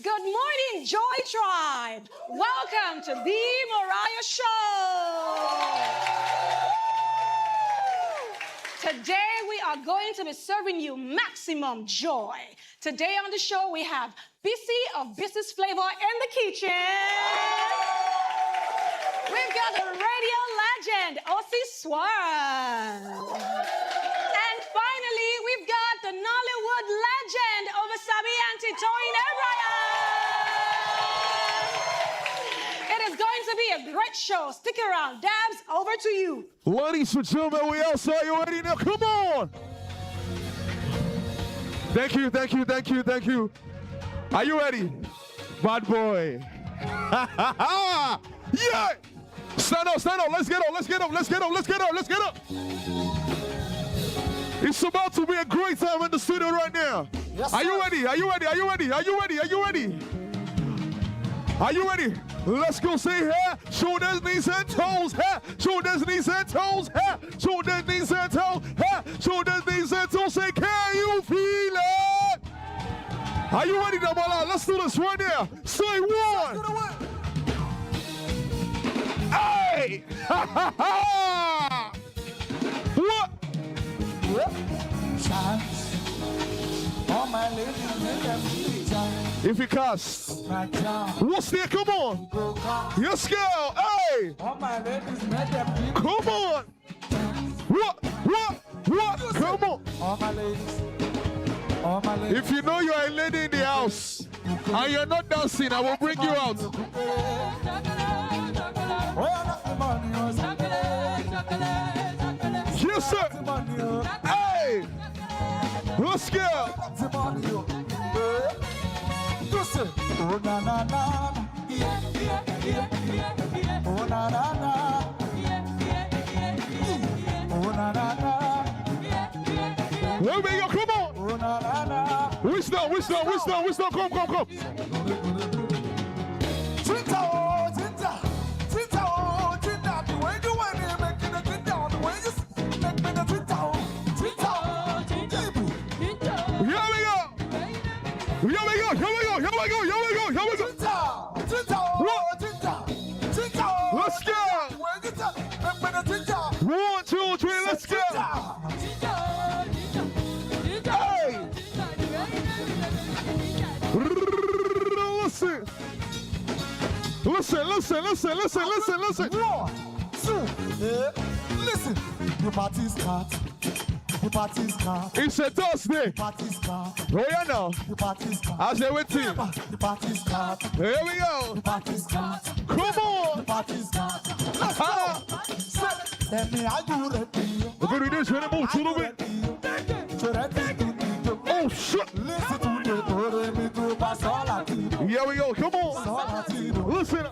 Good morning, Joy Tribe. Welcome to the Morayo Show. Today we are going to be serving you maximum joy. Today on the show we have BC of Business Flavor in the kitchen. We've got the radio legend, Osikhena. And finally, we've got the Nollywood legend, Toyin. It is going to be a great show. Stick around. Dabs, over to you. Ladies and gentlemen, we outside. You ready now? Come on. Thank you, thank you, thank you, thank you. Are you ready? Bad boy. Yeah. Stand up, stand up. Let's get up, let's get up, let's get up, let's get up, let's get up. It's about to be a great time in the studio right now. Yes, are you ready? Are you ready? Are you ready? Are you ready? Are you ready? Are you ready? Let's go say hair, shoulders, knees and toes, hair, shoulders, knees and toes, hair, shoulders, knees and toes, hair, shoulders, knees and toes. Say, can you feel it? Are you ready, Damala? Let's do this right now. Say one. Hey! Ha ha ha! What? If you cuss, what's there? Come on. Yes, girl. Hey. Come on. What? Come on. If you know you're a lady in the house and you're not dancing, I will bring you out. Yes, sir. Hey. Let's go. Oh, na, na, na. Oh, na, na, na. Oh, na, na, na. There we go, come on. Oh, na, na, na. Wisdom. Come. Here we go. Let's go. 1, 2, 3, let's go. Hey. Listen. 1, 2, listen. Your party's cut. It's a Thursday. Oh, yeah, no. I say with you. Here we go. Come on. We're going to do this when I move to the way. Oh, shit. Here we go. Come on. Listen.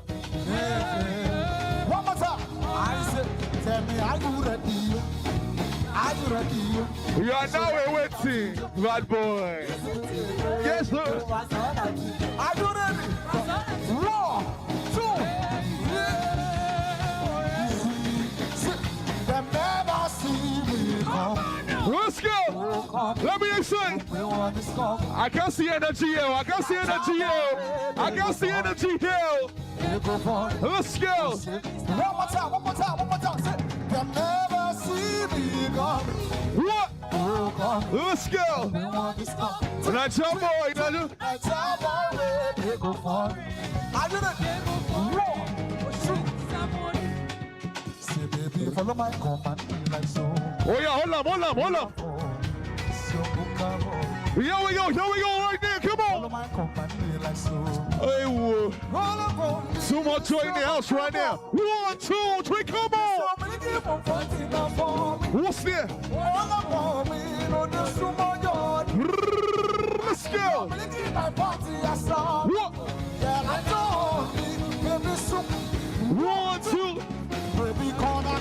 One more time. I said, tell me, are you ready? You are now waiting, bad boy. Yes, sir. Are you ready? 1, 2, they never see me come. Let's go. Let me explain. I can't see energy here. I can't see energy here. Let's go. One more time. They never see me come. What? Let's go. That's your boy. Say, baby, follow my command like so. Oh yeah, hold up. Here we go right there. Come on. Hey, whoa. Too much joy in the house right now. 1, 2, 3, come on. What's there? Let's go. What? 1, 2. Baby, corner.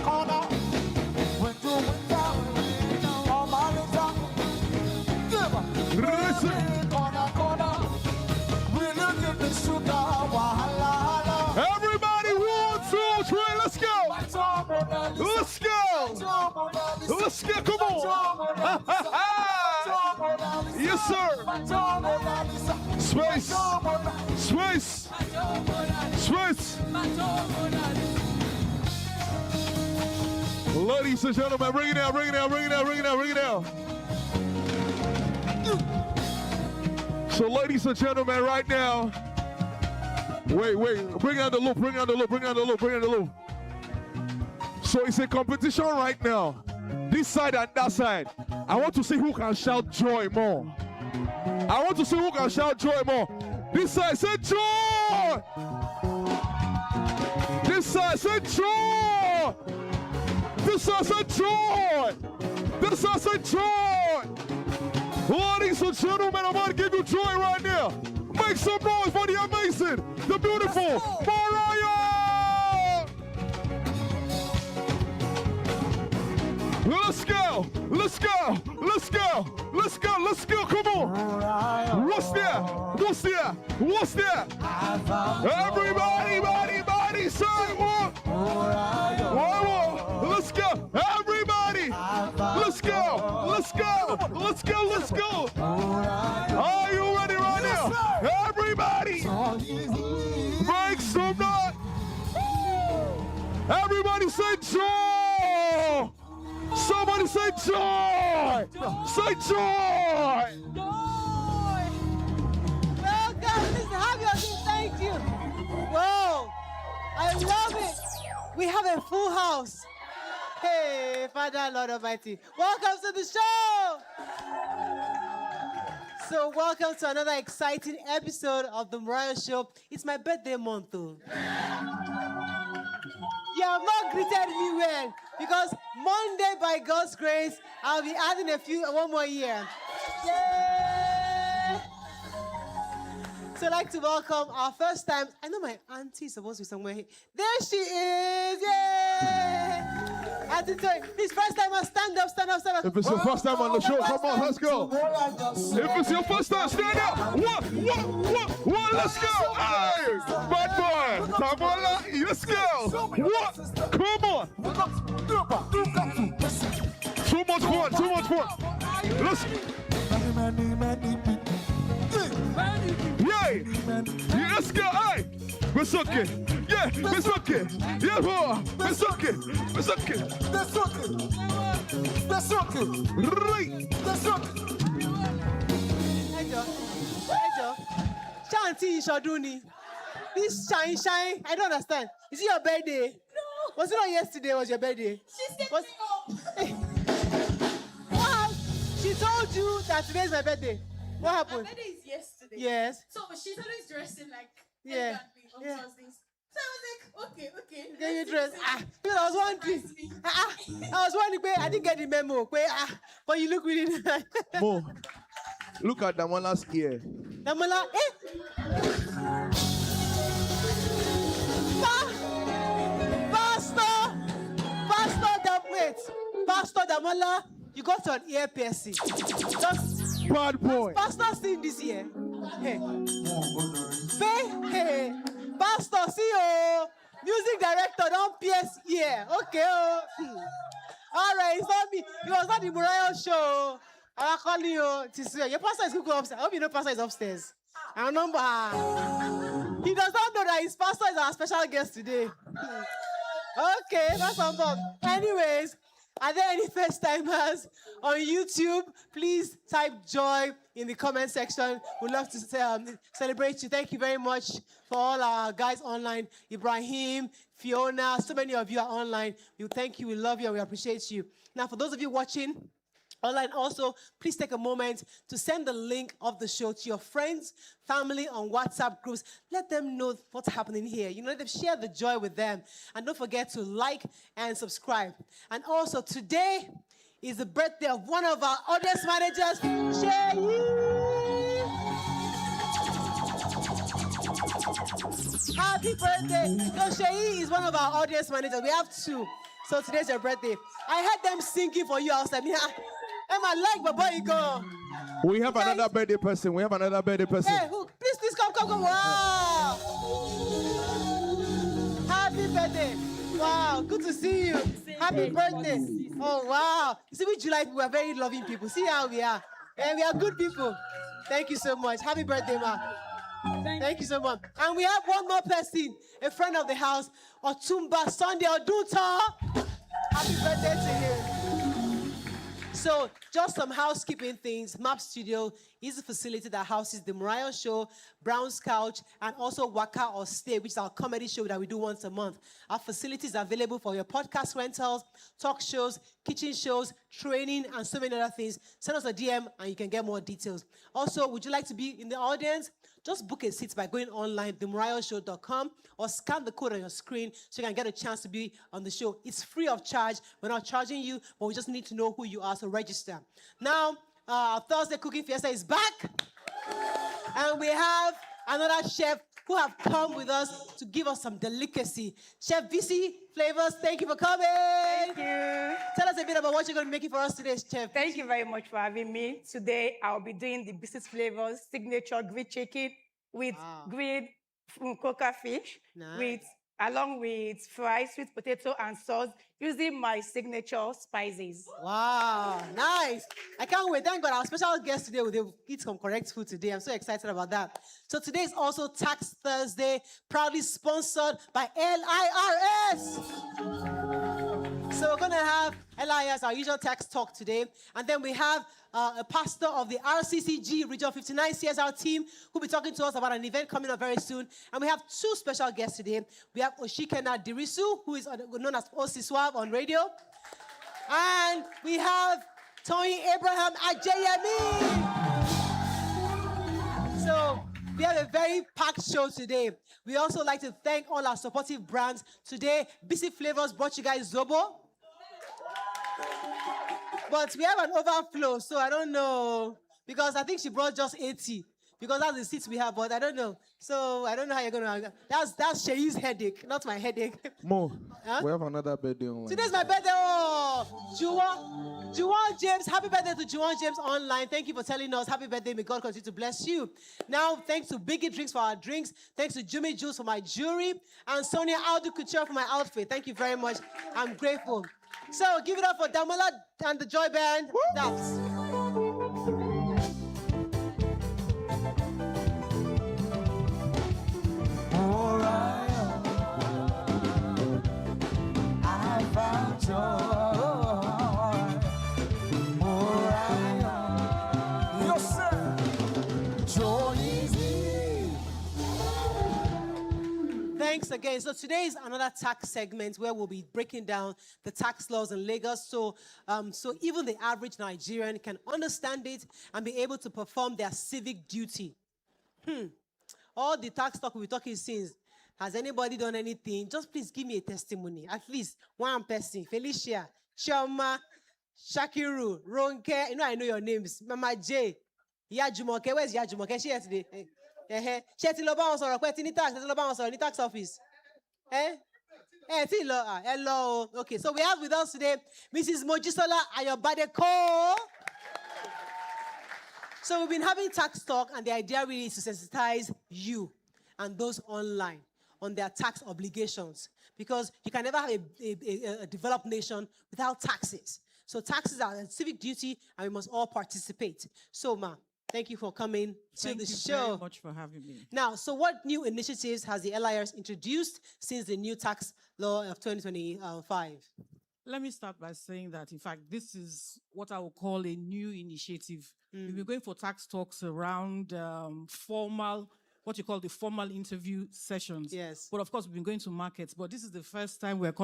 Everybody, 1, 2, 3, let's go. Let's go, come on. Yes, sir. Space. Space. Space. Ladies and gentlemen, bring it down, bring it down, bring it down, bring it down, bring it down. So ladies and gentlemen, right now, wait, bring out the loop, bring out the loop, bring out the loop, bring out the loop. So it's a competition right now. This side and that side. I want to see who can shout joy more. I want to see who can shout joy more. This side, say joy! This side, say joy! This side, say joy! This side, say joy! Ladies and gentlemen, I'm about to give you joy right now. Make some noise for the amazing, the beautiful Morayo! Let's go! Let's go! Let's go! Let's go! Let's go! Come on! What's there? What's there? What's there? Everybody, say what? One more! Let's go! Everybody! Let's go! Let's go! Let's go! Let's go! Are you ready right now? Everybody! Make some noise! Everybody say joy! Somebody say joy! Say joy! Joy! Well, guys, listen, have your seat. Thank you. Whoa! I love it. We have a full house. Hey, Father, Lord Almighty. Welcome to the show. So, welcome to another exciting episode of the Morayo Show. It's my birthday month, though. You have not greeted me well because Monday, by God's grace, I'll be adding one more year. Yay! So I'd like to welcome our first time. I know my auntie is supposed to be somewhere here. There she is! Yay! Auntie Toyin, please, first time, stand up, stand up, stand up. If it's your first time on the show, come on, let's go. If it's your first time, stand up. What? Let's go. Hey, bad boy. Tabola, let's go. What? Come on. Too much fun, too much fun. Let's Yay! Yeah, let's go. Hey, Besoke. Yeah, Besoke. Yeah, boy. Besoke. Besoke. Right. Hey, Joe. Shanti Shaduni. This shine. I don't understand. Is it your birthday? No. Was it not yesterday? Was your birthday? She said no. What? She told you that today is my birthday. What happened? My birthday is yesterday. Yes. So she's always dressing like Yeah. on Thursdays. So I was like, okay. Get you dressed. I was wondering. I was wondering, I didn't get the memo. But you look really nice. Mo, look at Damola's ear. Damola, Pastor Damola, you got an ear piercing. Bad boy. Pastor sing this year. Hey, Pastor, see you. Music director, don't pierce ear. Okay. All right, it's not me. It was not the Morayo Show. I'll call you. Your pastor is going upstairs. I hope you know pastor is upstairs. I remember. He does not know that his pastor is our special guest today. Okay, that's on board. Anyways, are there any first timers on YouTube? Please type joy in the comment section. We'd love to celebrate you. Thank you very much for all our guys online. Ibrahim, Fiona, so many of you are online. We thank you, we love you, and we appreciate you. Now, for those of you watching online also, please take a moment to send the link of the show to your friends, family on WhatsApp groups. Let them know what's happening here. Let them share the joy with them. And don't forget to like and subscribe. And also, today is the birthday of one of our audience managers, Toyin. Happy birthday. Toyin is one of our audience managers. We have two. So today's your birthday. I heard them singing for you outside. Emma, like my boy, go. We have another birthday person. Hey, who? Please, come. Wow. Happy birthday. Wow, good to see you. Happy birthday. Oh, wow. You see, we July, we are very loving people. See how we are. And we are good people. Thank you so much. Happy birthday, ma. Thank you so much. And we have one more person, a friend of the house, Otumba Sunday Oduta. Happy birthday to him. So, just some housekeeping things. Map Studio is a facility that houses the Morayo Show, Brown's Couch, and also Waka or Stay, which is our comedy show that we do once a month. Our facilities are available for your podcast rentals, talk shows, kitchen shows, training, and so many other things. Send us a DM and you can get more details. Also, would you like to be in the audience? Just book a seat by going online, themorayoshow.com, or scan the code on your screen so you can get a chance to be on the show. It's free of charge. We're not charging you, but we just need to know who you are, so register. Now, our Thursday Cooking Fiesta is back. And we have another chef who have come with us to give us some delicacy. Chef BC Flavors, thank you for coming. Thank you. Tell us a bit about what you're going to be making for us today, Chef. Thank you very much for having me. Today, I'll be doing the Business Flavors signature grilled chicken with grilled coca fish, Nice. along with fried sweet potato and sauce, using my signature spices. Wow, nice. I can't wait. Thank God our special guest today will eat some correct food today. I'm so excited about that. So today is also Tax Thursday, proudly sponsored by LIRS. So we're going to have LIRS, our usual tax talk today. And then we have a pastor of the RCCG Region 59 CSR team who'll be talking to us about an event coming up very soon. And we have two special guests today. We have Osikhena Dirisu, who is known as Osikhena on radio. And we have Toyin Abraham Ajayemi. So we have a very packed show today. We also like to thank all our supportive brands. Today, BC Flavors brought you guys Zobo. But we have an overflow, so I don't know. Because I think she brought just 80. Because that's the seats we have, but I don't know. So I don't know how you're going to... That's Shei's headache, not my headache. Mo, we have another birthday online. Today's my birthday. Oh, Juwan James. Happy birthday to Juwan James online. Thank you for telling us. Happy birthday. May God continue to bless you. Now, thanks to Biggie Drinks for our drinks. Thanks to Jimmy Juice for my jewelry. And Sonia Aldo Couture for my outfit. Thank you very much. I'm grateful. So, give it up for Damola and the Joy Band. That's... Thanks again. So today is another tax segment where we'll be breaking down the tax laws in Lagos. So even the average Nigerian can understand it and be able to perform their civic duty. All the tax talk we'll be talking since. Has anybody done anything? Just please give me a testimony. At least one person. Felicia, Chioma, Shakiru, Ronke. You know I know your names. Mama J. Yajumoke. Where's Yajumoke? She here today. Tax office. Hello. Okay, so we have with us today Mrs. Mojisola Ayobadeko. So we've been having tax talk, and the idea really is to sensitize you and those online on their tax obligations, because you can never have a developed nation without taxes. So taxes are a civic duty, and we must all participate. So, ma, thank you for coming to the show. Thank you very much for having me. Now, so what new initiatives has the LIRS introduced since the new tax law of 2025? Let me start by saying that, in fact, this is what I would call a new initiative. We've been going for tax talks around what you call the formal interview sessions. Yes. But of course, we've been going to markets. But this is the first time I am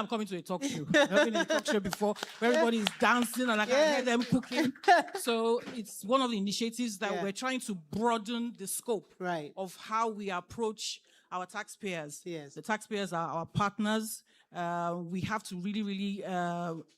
coming to a talk show. I've been in a talk show before where everybody is dancing and I can hear them cooking. So it's one of the initiatives that we're trying to broaden the scope of how we approach our taxpayers. Yes. The taxpayers are our partners. We have to really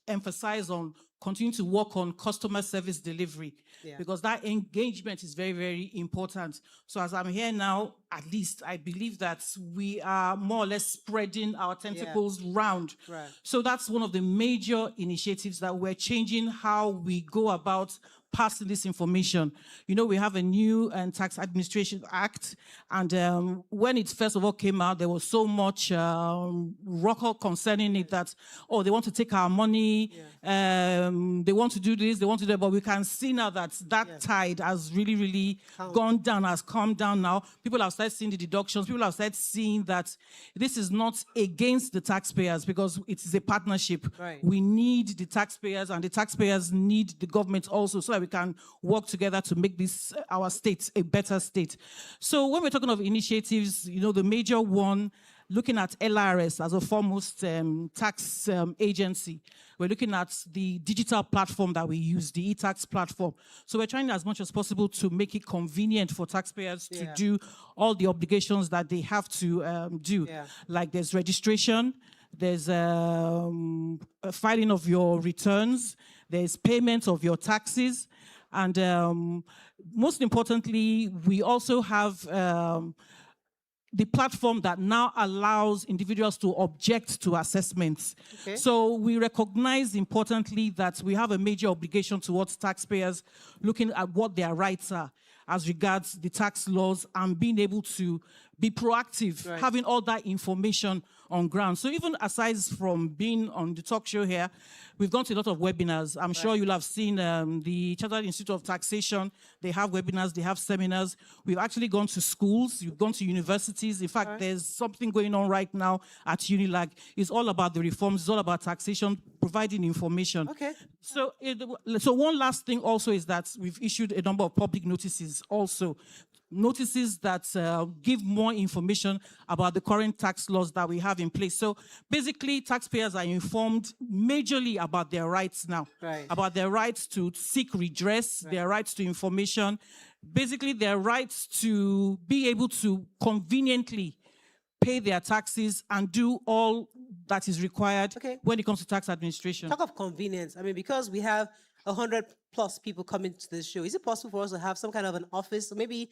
emphasize on continue to work on customer service delivery because that engagement is very, very important. So as I'm here now, at least I believe that we are more or less spreading our tentacles round. So that's one of the major initiatives that we're changing how we go about passing this information. You know, we have a new Tax Administration Act, and when it first of all came out, there was so much rocker concerning it that, oh, they want to take our money, they want to do this, they want to do that, but we can see now that tide has really, really gone down, has calmed down now. People have started seeing the deductions, people have started seeing that this is not against the taxpayers because it is a partnership. Right. We need the taxpayers, and the taxpayers need the government also, so that we can work together to make this our state a better state. So when we're talking of initiatives, you know, the major one, looking at LRS as a foremost tax agency, we're looking at the digital platform that we use, the e-tax platform. So we're trying as much as possible to make it convenient for taxpayers to do all the obligations that they have to do. Like there's registration, there's a filing of your returns, there's payment of your taxes, and most importantly, we also have the platform that now allows individuals to object to assessments. So we recognize importantly that we have a major obligation towards taxpayers looking at what their rights are as regards the tax laws and being able to be proactive, having all that information on ground. So even aside from being on the talk show here, we've gone to a lot of webinars. I'm sure you'll have seen the Chartered Institute of Taxation. They have webinars, they have seminars. We've actually gone to schools, we've gone to universities. In fact, there's something going on right now at Unilag. It's all about the reforms, it's all about taxation, providing information. So, so one last thing also is that we've issued a number of public notices also. Notices that give more information about the current tax laws that we have in place. So basically, taxpayers are informed majorly about their rights now, about their rights to seek redress, their rights to information, basically their rights to be able to conveniently pay their taxes and do all that is required when it comes to tax administration. Talk of convenience. I mean, because we have 100+ people coming to this show, is it possible for us to have some kind of an office, or maybe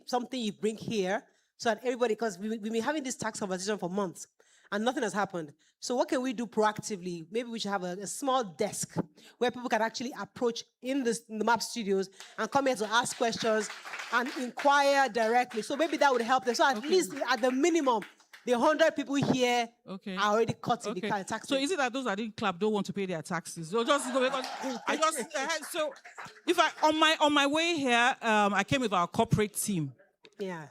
something you bring here so that everybody, because we've been having this tax conversation for months and nothing has happened. So what can we do proactively? Maybe we should have a small desk where people can actually approach in the MAP studios and come here to ask questions and inquire directly. So maybe that would help them. So at least at the minimum, the 100 people here are already caught in the tax. So is it that those that didn't clap don't want to pay their taxes? Or just because I just so if on my way here, I came with our corporate team.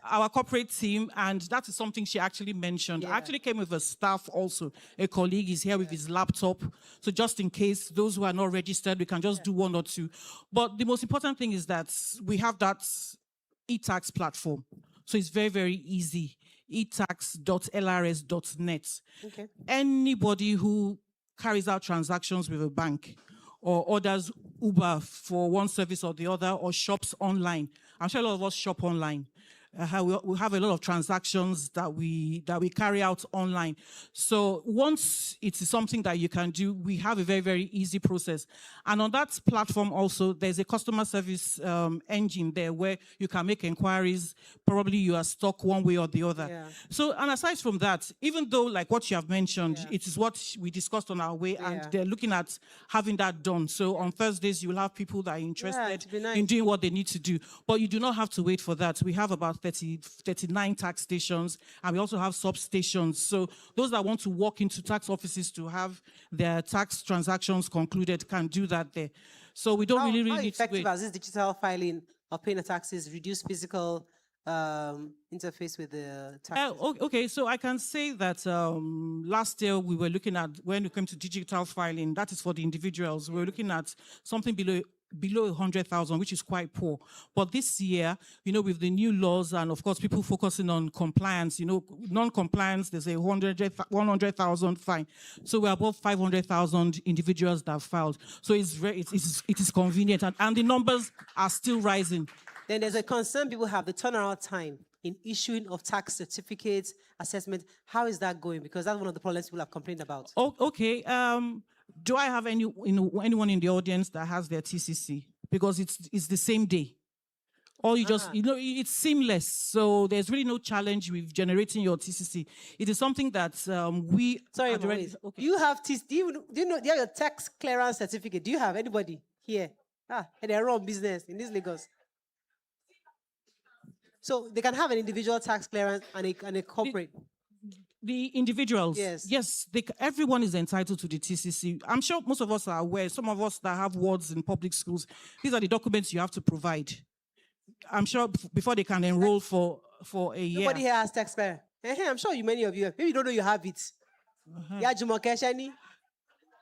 Our corporate team, and that is something she actually mentioned. I actually came with a staff also. A colleague is here with his laptop. So just in case those who are not registered, we can just do one or two. But the most important thing is that we have that e-tax platform. So it's very, very easy. etax.lrs.net. Anybody who carries out transactions with a bank or orders Uber for one service or the other or shops online. I'm sure a lot of us shop online. We have a lot of transactions that we carry out online. So once it is something that you can do, we have a very, very easy process. And on that platform also, there's a customer service engine there where you can make inquiries. Probably you are stuck one way or the other. So, and aside from that, even though like what you have mentioned, it is what we discussed on our way, and they're looking at having that done. So on Thursdays, you'll have people that are interested in doing what they need to do. But you do not have to wait for that. We have about 39 tax stations, and we also have substations. So those that want to walk into tax offices to have their tax transactions concluded can do that there. So we don't really need to wait. How effective has this digital filing of paying the taxes reduce physical interface with the taxes? Okay, so I can say that last year we were looking at, when it came to digital filing, that is for the individuals, we were looking at something below 100,000, which is quite poor. But this year, you know, with the new laws and of course people focusing on compliance, you know, non-compliance, there's a 100,000 fine. So we're above 500,000 individuals that have filed. So it is convenient, and the numbers are still rising. Then there's a concern people have, the turnaround time in issuing of tax certificates, assessment. How is that going? Because that's one of the problems people have complained about. Okay. Do I have anyone in the audience that has their TCC? Because it's the same day. Or you just, you know, it's seamless. So there's really no challenge with generating your TCC. It is something that we... Sorry, wait. Okay. You have TCC, do you know, do you have your tax clearance certificate? Do you have anybody here? And they run business in this Lagos. So they can have an individual tax clearance and a corporate. The individuals, Yes. everyone is entitled to the TCC. I'm sure most of us are aware. Some of us that have wards in public schools, these are the documents you have to provide. I'm sure before they can enroll for a year. Nobody here has tax clearance. I'm sure many of you, maybe you don't know you have it. Yeah, Jumoke,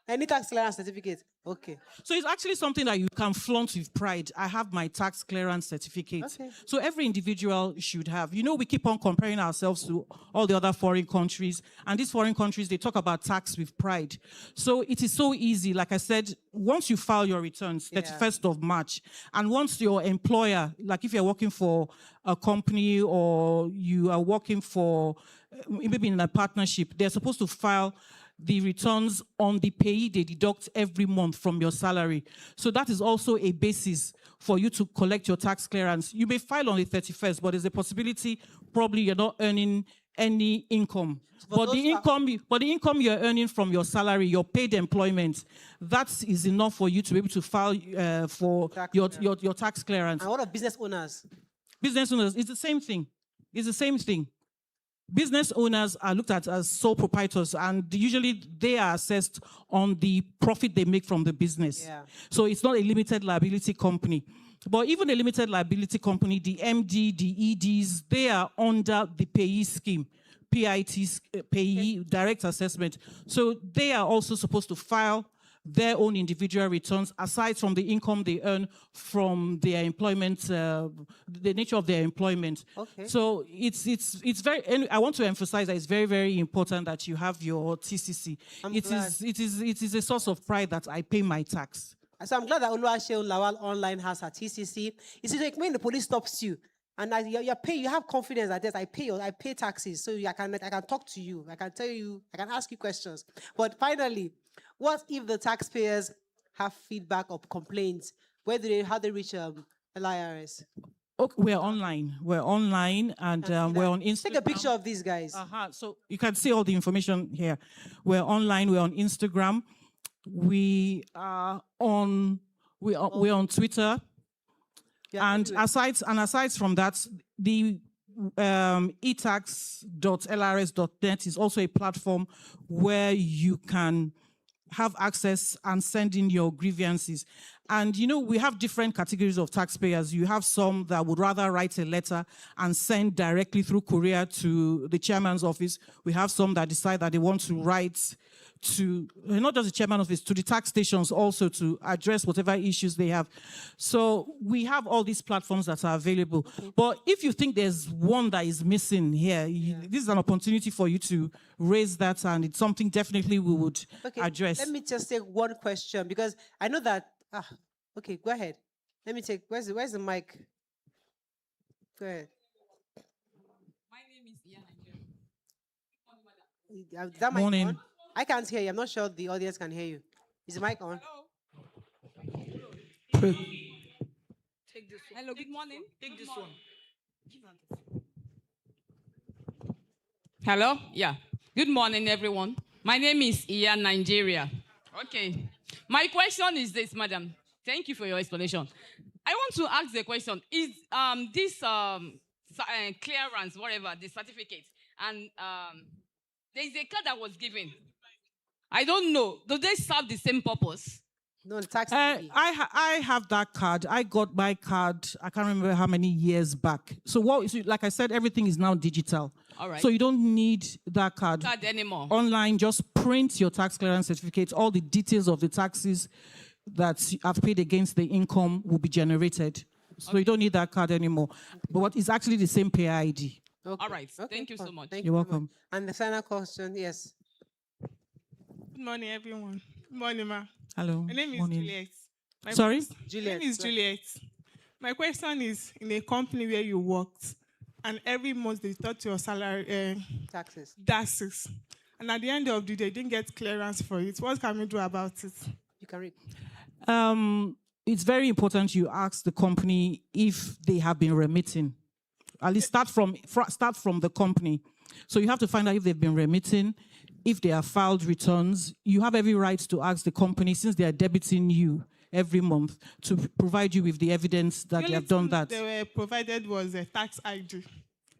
any tax clearance certificate? Okay. So it's actually something that you can flaunt with pride. I have my tax clearance certificate. Okay. So every individual should have. You know, we keep on comparing ourselves to all the other foreign countries. And these foreign countries, they talk about tax with pride. So it is so easy. Like I said, once you file your returns, 31st of March, and once your employer, like if you're working for a company or you are working for, maybe in a partnership, they're supposed to file the returns on the payee they deduct every month from your salary. So that is also a basis for you to collect your tax clearance. You may file on the 31st, but there's a possibility probably you're not earning any income. But the income you're earning from your salary, your paid employment, that is enough for you to be able to file for your tax clearance. And what of business owners? Business owners, it's the same thing. It's the same thing. Business owners are looked at as sole proprietors, and usually they are assessed on the profit they make from the business. Yeah. So it's not a limited liability company. But even a limited liability company, the MD, the EDs, they are under the payee scheme, PIT, payee direct assessment. So they are also supposed to file their own individual returns aside from the income they earn from their employment, the nature of their employment. Okay. So it's very, and I want to emphasize that it's very, very important that you have your TCC. It is a source of pride that I pay my tax. So I'm glad that Oluwaseun Lawal Online has her TCC. It's like when the police stops you and you have confidence that yes, I pay taxes, so I can talk to you, I can tell you, I can ask you questions. But finally, what if the taxpayers have feedback or complaints? How they reach LIRS? Okay, we're online, and we're on Instagram. Take a picture of these guys. So you can see all the information here. We're online, we're on Instagram, we are on Twitter. Yeah, and aside from that, the etax.lrs.net is also a platform where you can have access and send in your grievances. And you know, we have different categories of taxpayers. You have some that would rather write a letter and send directly through courier to the chairman's office. We have some that decide that they want to write to, not just the chairman's office, to the tax stations also to address whatever issues they have. So we have all these platforms that are available. But if you think there's one that is missing here, this is an opportunity for you to raise that, and it's something definitely we would address. Let me just take one question, because I know that, okay, go ahead. Let me take, where's the mic? Go ahead. My name is Ian. Is that mic Morning. on? I can't hear you. I'm not sure the audience can hear you. Is the mic on? Hello. Take this one. Hello, good morning. Take this one. Hello? Yeah. Good morning, everyone. My name is Ian Nigeria. Okay. My question is this, madam. Thank you for your explanation. I want to ask the question, is this clearance, whatever, the certificate, and there is a card that was given. I don't know. Do they serve the same purpose? No, the tax. I have that card. I got my card, I can't remember how many years back. So like I said, everything is now digital. All right. So you don't need that card Anymore. online. Just print your tax clearance certificate. All the details of the taxes that I've paid against the income will be generated. So you don't need that card anymore. But it's actually the same pay ID. Okay. All right. Thank you so much. Thank You're you welcome. And the final question, yes. Good morning, everyone. Good morning, ma. Hello. My name is Morning. Juliet. Sorry? Juliet. My name is Juliet. My question is, in a company where you worked, and every month they touch your salary, taxes, and at the end of the day, didn't get clearance for it. What can we do about it? You can read. It's very important you ask the company if they have been remitting. At least start from the company. So you have to find out if they've been remitting, if they have filed returns. You have every right to ask the company, since they are debiting you, every month to provide you with the evidence that they have done that. They were provided was a tax ID.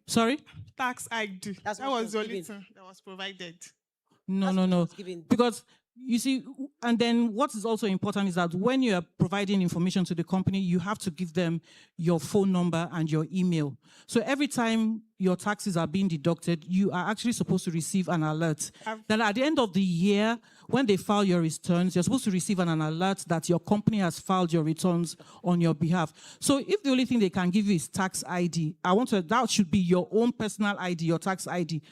Sorry? Tax ID. That's That what was the only given. thing that was provided. No. given. Because you see, and then what is also important is that when you are providing information to the company, you have to give them your phone number and your email. So every time your taxes are being deducted, you are actually supposed to receive an alert. Then at the end of the year, when they file your returns, you're supposed to receive an alert that your company has filed your returns on your behalf. So if the only thing they can give you is tax ID, that should be your own personal ID, your tax ID.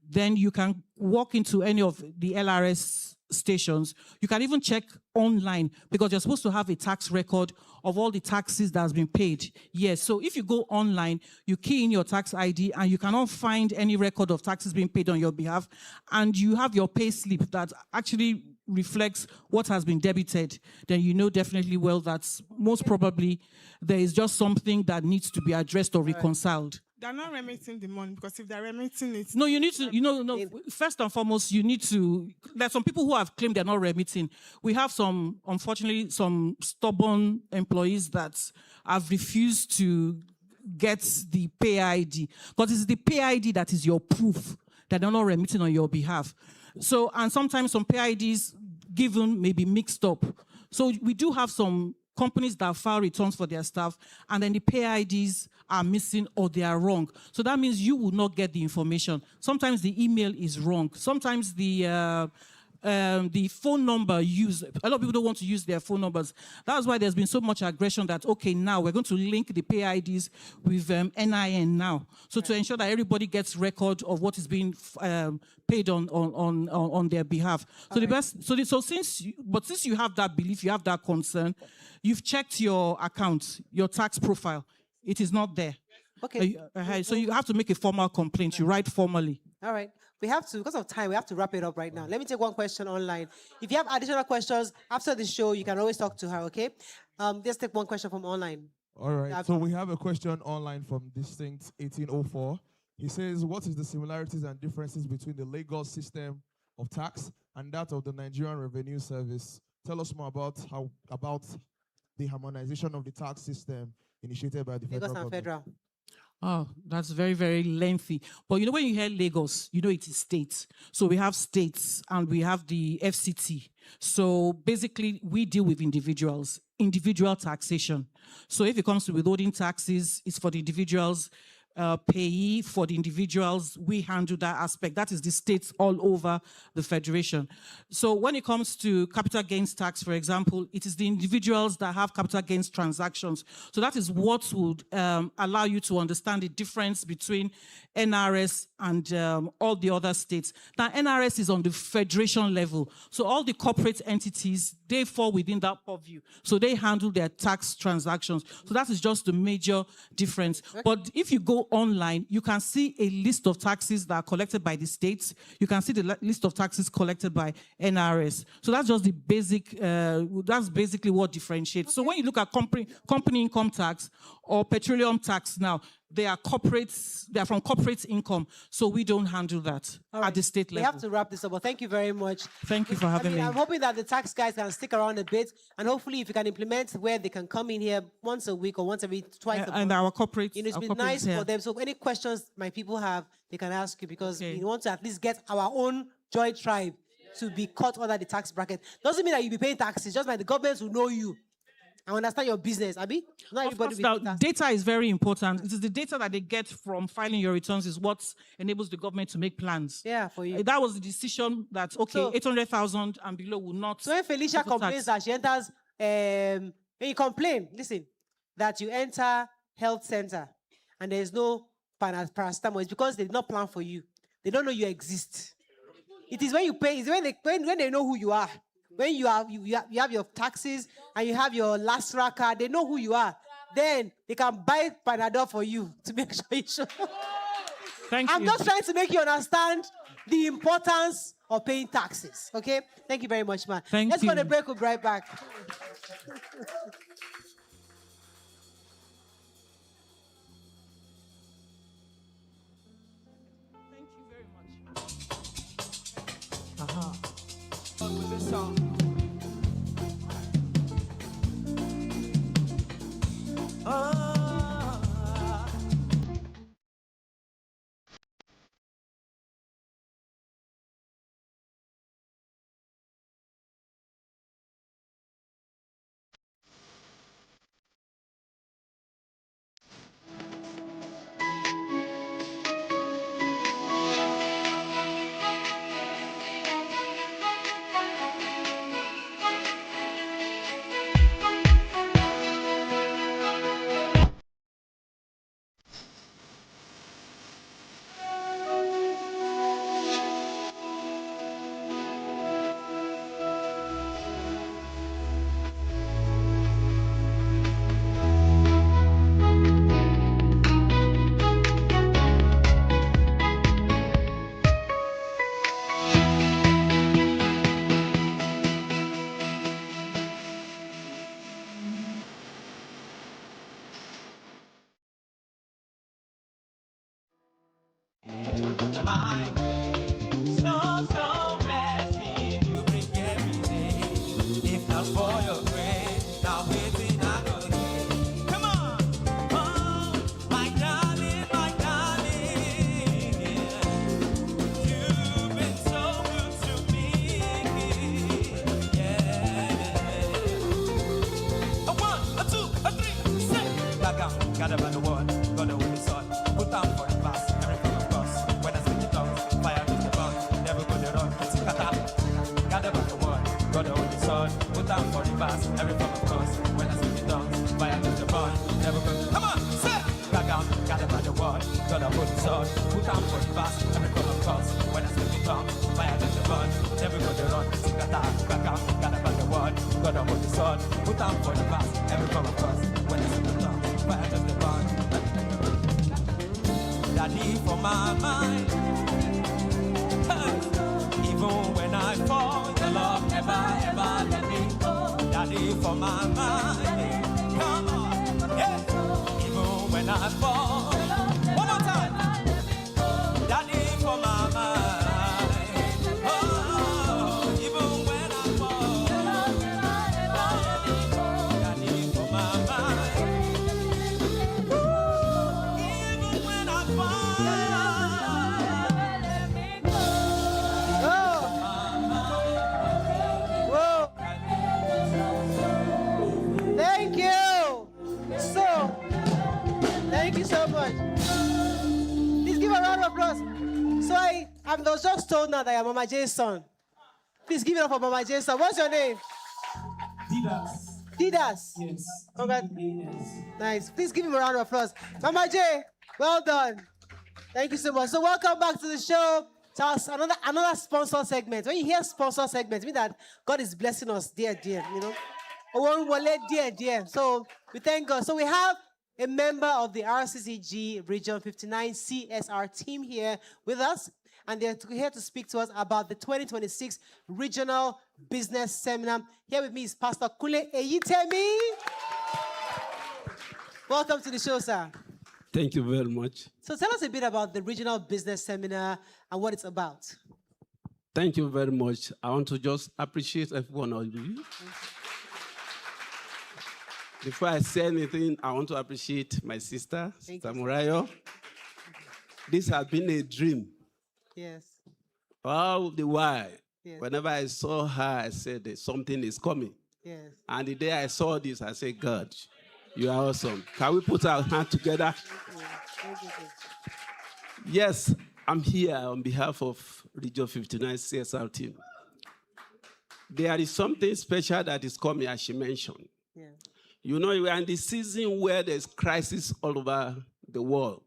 Then you can walk into any of the LRS stations. You can even check online because you're supposed to have a tax record of all the taxes that has been paid. Yes, so if you go online, you key in your tax ID and you cannot find any record of taxes being paid on your behalf, and you have your pay slip that actually reflects what has been debited, then you know definitely well that most probably there is just something that needs to be addressed or reconciled. They're not remitting the money because if they're remitting it... No, you need to, first and foremost, you need to, there's some people who have claimed they're not remitting. We have unfortunately, some stubborn employees that have refused to get the pay ID. Because it's the pay ID that is your proof that they're not remitting on your behalf. So, and sometimes some pay IDs given may be mixed up. So we do have some companies that file returns for their staff, and then the pay IDs are missing or they are wrong. So that means you will not get the information. Sometimes the email is wrong. Sometimes the phone number used, a lot of people don't want to use their phone numbers. That's why there's been so much aggression that, okay, now we're going to link the pay IDs with NIN now. So to ensure that everybody gets record of what is being paid on their behalf. So since you have that belief, you have that concern, you've checked your account, your tax profile, it is not there. Okay. So you have to make a formal complaint. You write formally. All right. We have to, because of time, we have to wrap it up right now. Let me take one question online. If you have additional questions after the show, you can always talk to her, okay? Let's take one question from online. All right. So we have a question online from Distinct 1804. He says, what is the similarities and differences between the Lagos system of tax and that of the Nigerian Revenue Service? Tell us more about the harmonization of the tax system initiated by the federal Lagos and government. federal. Oh, that's very, very lengthy. But you know, when you hear Lagos, you know it is states. So we have states and we have the FCT. So basically, we deal with individuals, individual taxation. So if it comes to withholding taxes, it's for the individuals. Payee for the individuals, we handle that aspect. That is the states all over the federation. So when it comes to capital gains tax, for example, it is the individuals that have capital gains transactions. So that is what would allow you to understand the difference between NRS and all the other states. Now, NRS is on the federation level. So all the corporate entities, they fall within that purview. So they handle their tax transactions. So that is just the major difference. But if you go online, you can see a list of taxes that are collected by the states. You can see the list of taxes collected by NRS. So that's just the basic, that's basically what differentiates. So when you look at company income tax or petroleum tax now, they are corporates, they are from corporate income. So we don't handle that at the state level. We have to wrap this up, but thank you very much. Thank you for having me. I'm hoping that the tax guys can stick around a bit, and hopefully if you can implement where they can come in here once a week or twice a month. And our corporate, it's been nice for them. So any questions my people have, they can ask you, because we want to at least get our own Joy Tribe to be caught under the tax bracket. Doesn't mean that you'll be paying taxes, just like the government will know you. I understand your business, Abi. Not everybody. Now, data is very important. It is the data that they get from filing your returns is what enables the government to make plans. Yeah, for you. That was the decision that, okay, so, 800,000 and below will not. So when Felicia complains that she enters, when you complain, listen, that you enter health center and there is no paracetamol, it's because they did not plan for you. They don't know you exist. It is when you pay, it's when they know who you are. When you have your taxes and you have your last card, they know who you are. Then they can buy Panadol for you to make sure you show. Thank you. I'm just trying to make you understand the importance of paying taxes. Okay? Thank you very much, man. Let's go to the break. We'll be right back. Thank you very much. With this song. my way. So blessing you bring every day. If not for your grace, now waiting I go here. Come on. Oh, my darling, you've been so good to me. Yeah. A one, a two, a three, say. Back out, gather by the word, got the with the sword. Put down for the pass, every from the cross. When I speak the tongues, fire is the bond. Never go the run, it's kata. Gather by the word, got the with the sword. Put down for the pass, every from the cross. When I speak the tongues, fire is the bond. Never go the come on, say. Back out, gather by the word, got the with the sword. Put down for the pass, every from the cross. When I speak the tongues, fire is the bond. Never go the run, it's kata. Back out, gather by the word, got the with the sword. Put down for the pass, every from the cross. When I speak the tongues, fire is the bond. Daddy for my mind. Even when I fall, the Lord never let me go. Daddy for my mind. Come on, yeah. Even when I fall, one more time. Daddy for my mind. Oh, even when I fall, Daddy for my mind. Even when I Whoa. Thank you. Thank you so much. Please give a round of applause. So I was just told now that I'm Mama J's son. Please give it up for Mama J's son. What's your name? Didas. Yes. Congrats. Nice. Please give him a round of applause. Mama J, well done. Thank you so much. So welcome back to the show. So another sponsor segment. When you hear sponsor segments, it means that God is blessing us, dear, you know. Dear. So we thank God. So we have a member of the RCCG Region 59 CSR team here with us. And they're here to speak to us about the 2026 Regional Business Seminar. Here with me is Pastor Kule Eyitemi. Welcome to the show, sir. Thank you very much. So tell us a bit about the Regional Business Seminar and what it's about. Thank you very much. I want to just appreciate every one of you. Before I say anything, I want to appreciate my sister, Sister Morayo. This has been a dream. Yes. All the while, Yes. whenever I saw her, I said that something is coming. Yes. And the day I saw this, I said, God, you are awesome. Can we put our hands together? Thank you. Yes, I'm here on behalf of Region 59 CSR team. There is something special that is coming, as she mentioned. Yeah. You know, we are in the season where there's crisis all over the world.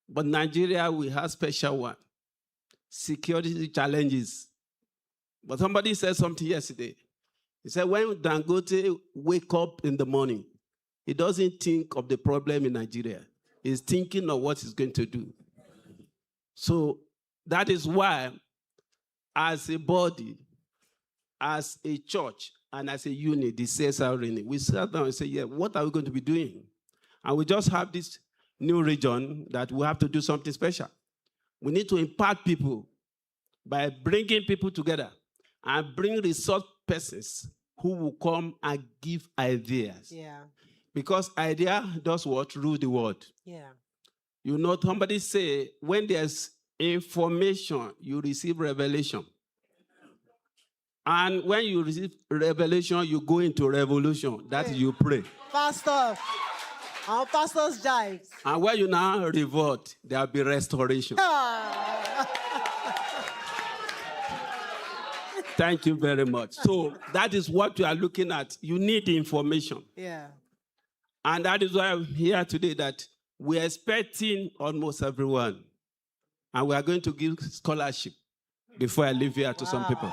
But Nigeria, we have special one. Security challenges. But somebody said something yesterday. He said, when Dangote wake up in the morning, he doesn't think of the problem in Nigeria. He's thinking of what he's going to do. So that is why, as a body, as a church, and as a unit, the CSR unit, we sat down and said, yeah, what are we going to be doing? And we just have this new region that we have to do something special. We need to impact people by bringing people together and bring resource persons who will come and give ideas. Yeah. Because idea does what? Rule the world. Yeah. You know, somebody say, when there's information, you receive revelation. And when you receive revelation, you go into revolution. That is, you pray. Pastor. Our pastor's jives. And when you now revolt, there will be restoration. Thank you very much. So that is what you are looking at. You need information. Yeah. And that is why I'm here today, that we are expecting almost everyone. And we are going to give scholarship before I leave here to some people.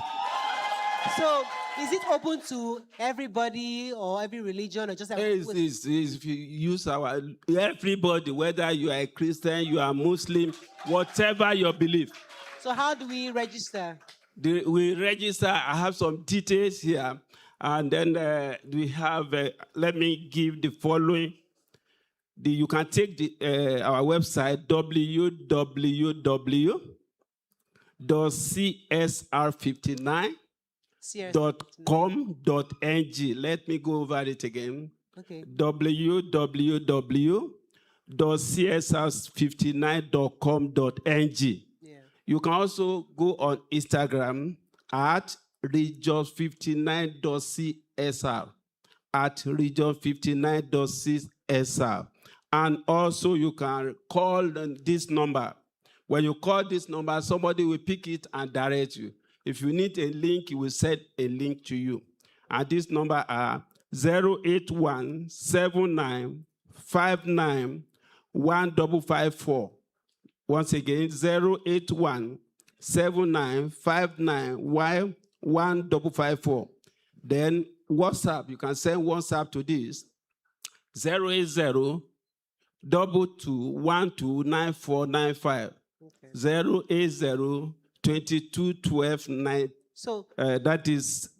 So, is it open to everybody or every religion or just everybody? If you use everybody, whether you are a Christian, you are a Muslim, whatever your belief. So how do we register? We register. I have some details here. And then we have, let me give the following. You can take our website, www.region www.csr59.com.ng. Let me go over it again. Okay. www.csr59.com.ng. You can also go on Instagram at region59.csr, at region59.csr. And also you can call this number. When you call this number, somebody will pick it and direct you. If you need a link, he will send a link to you. And this number are 081-7959-1554. Once again, 081-7959-1554. Then WhatsApp, you can send WhatsApp to this, 080-2212-9495. 080-2212-9. So that is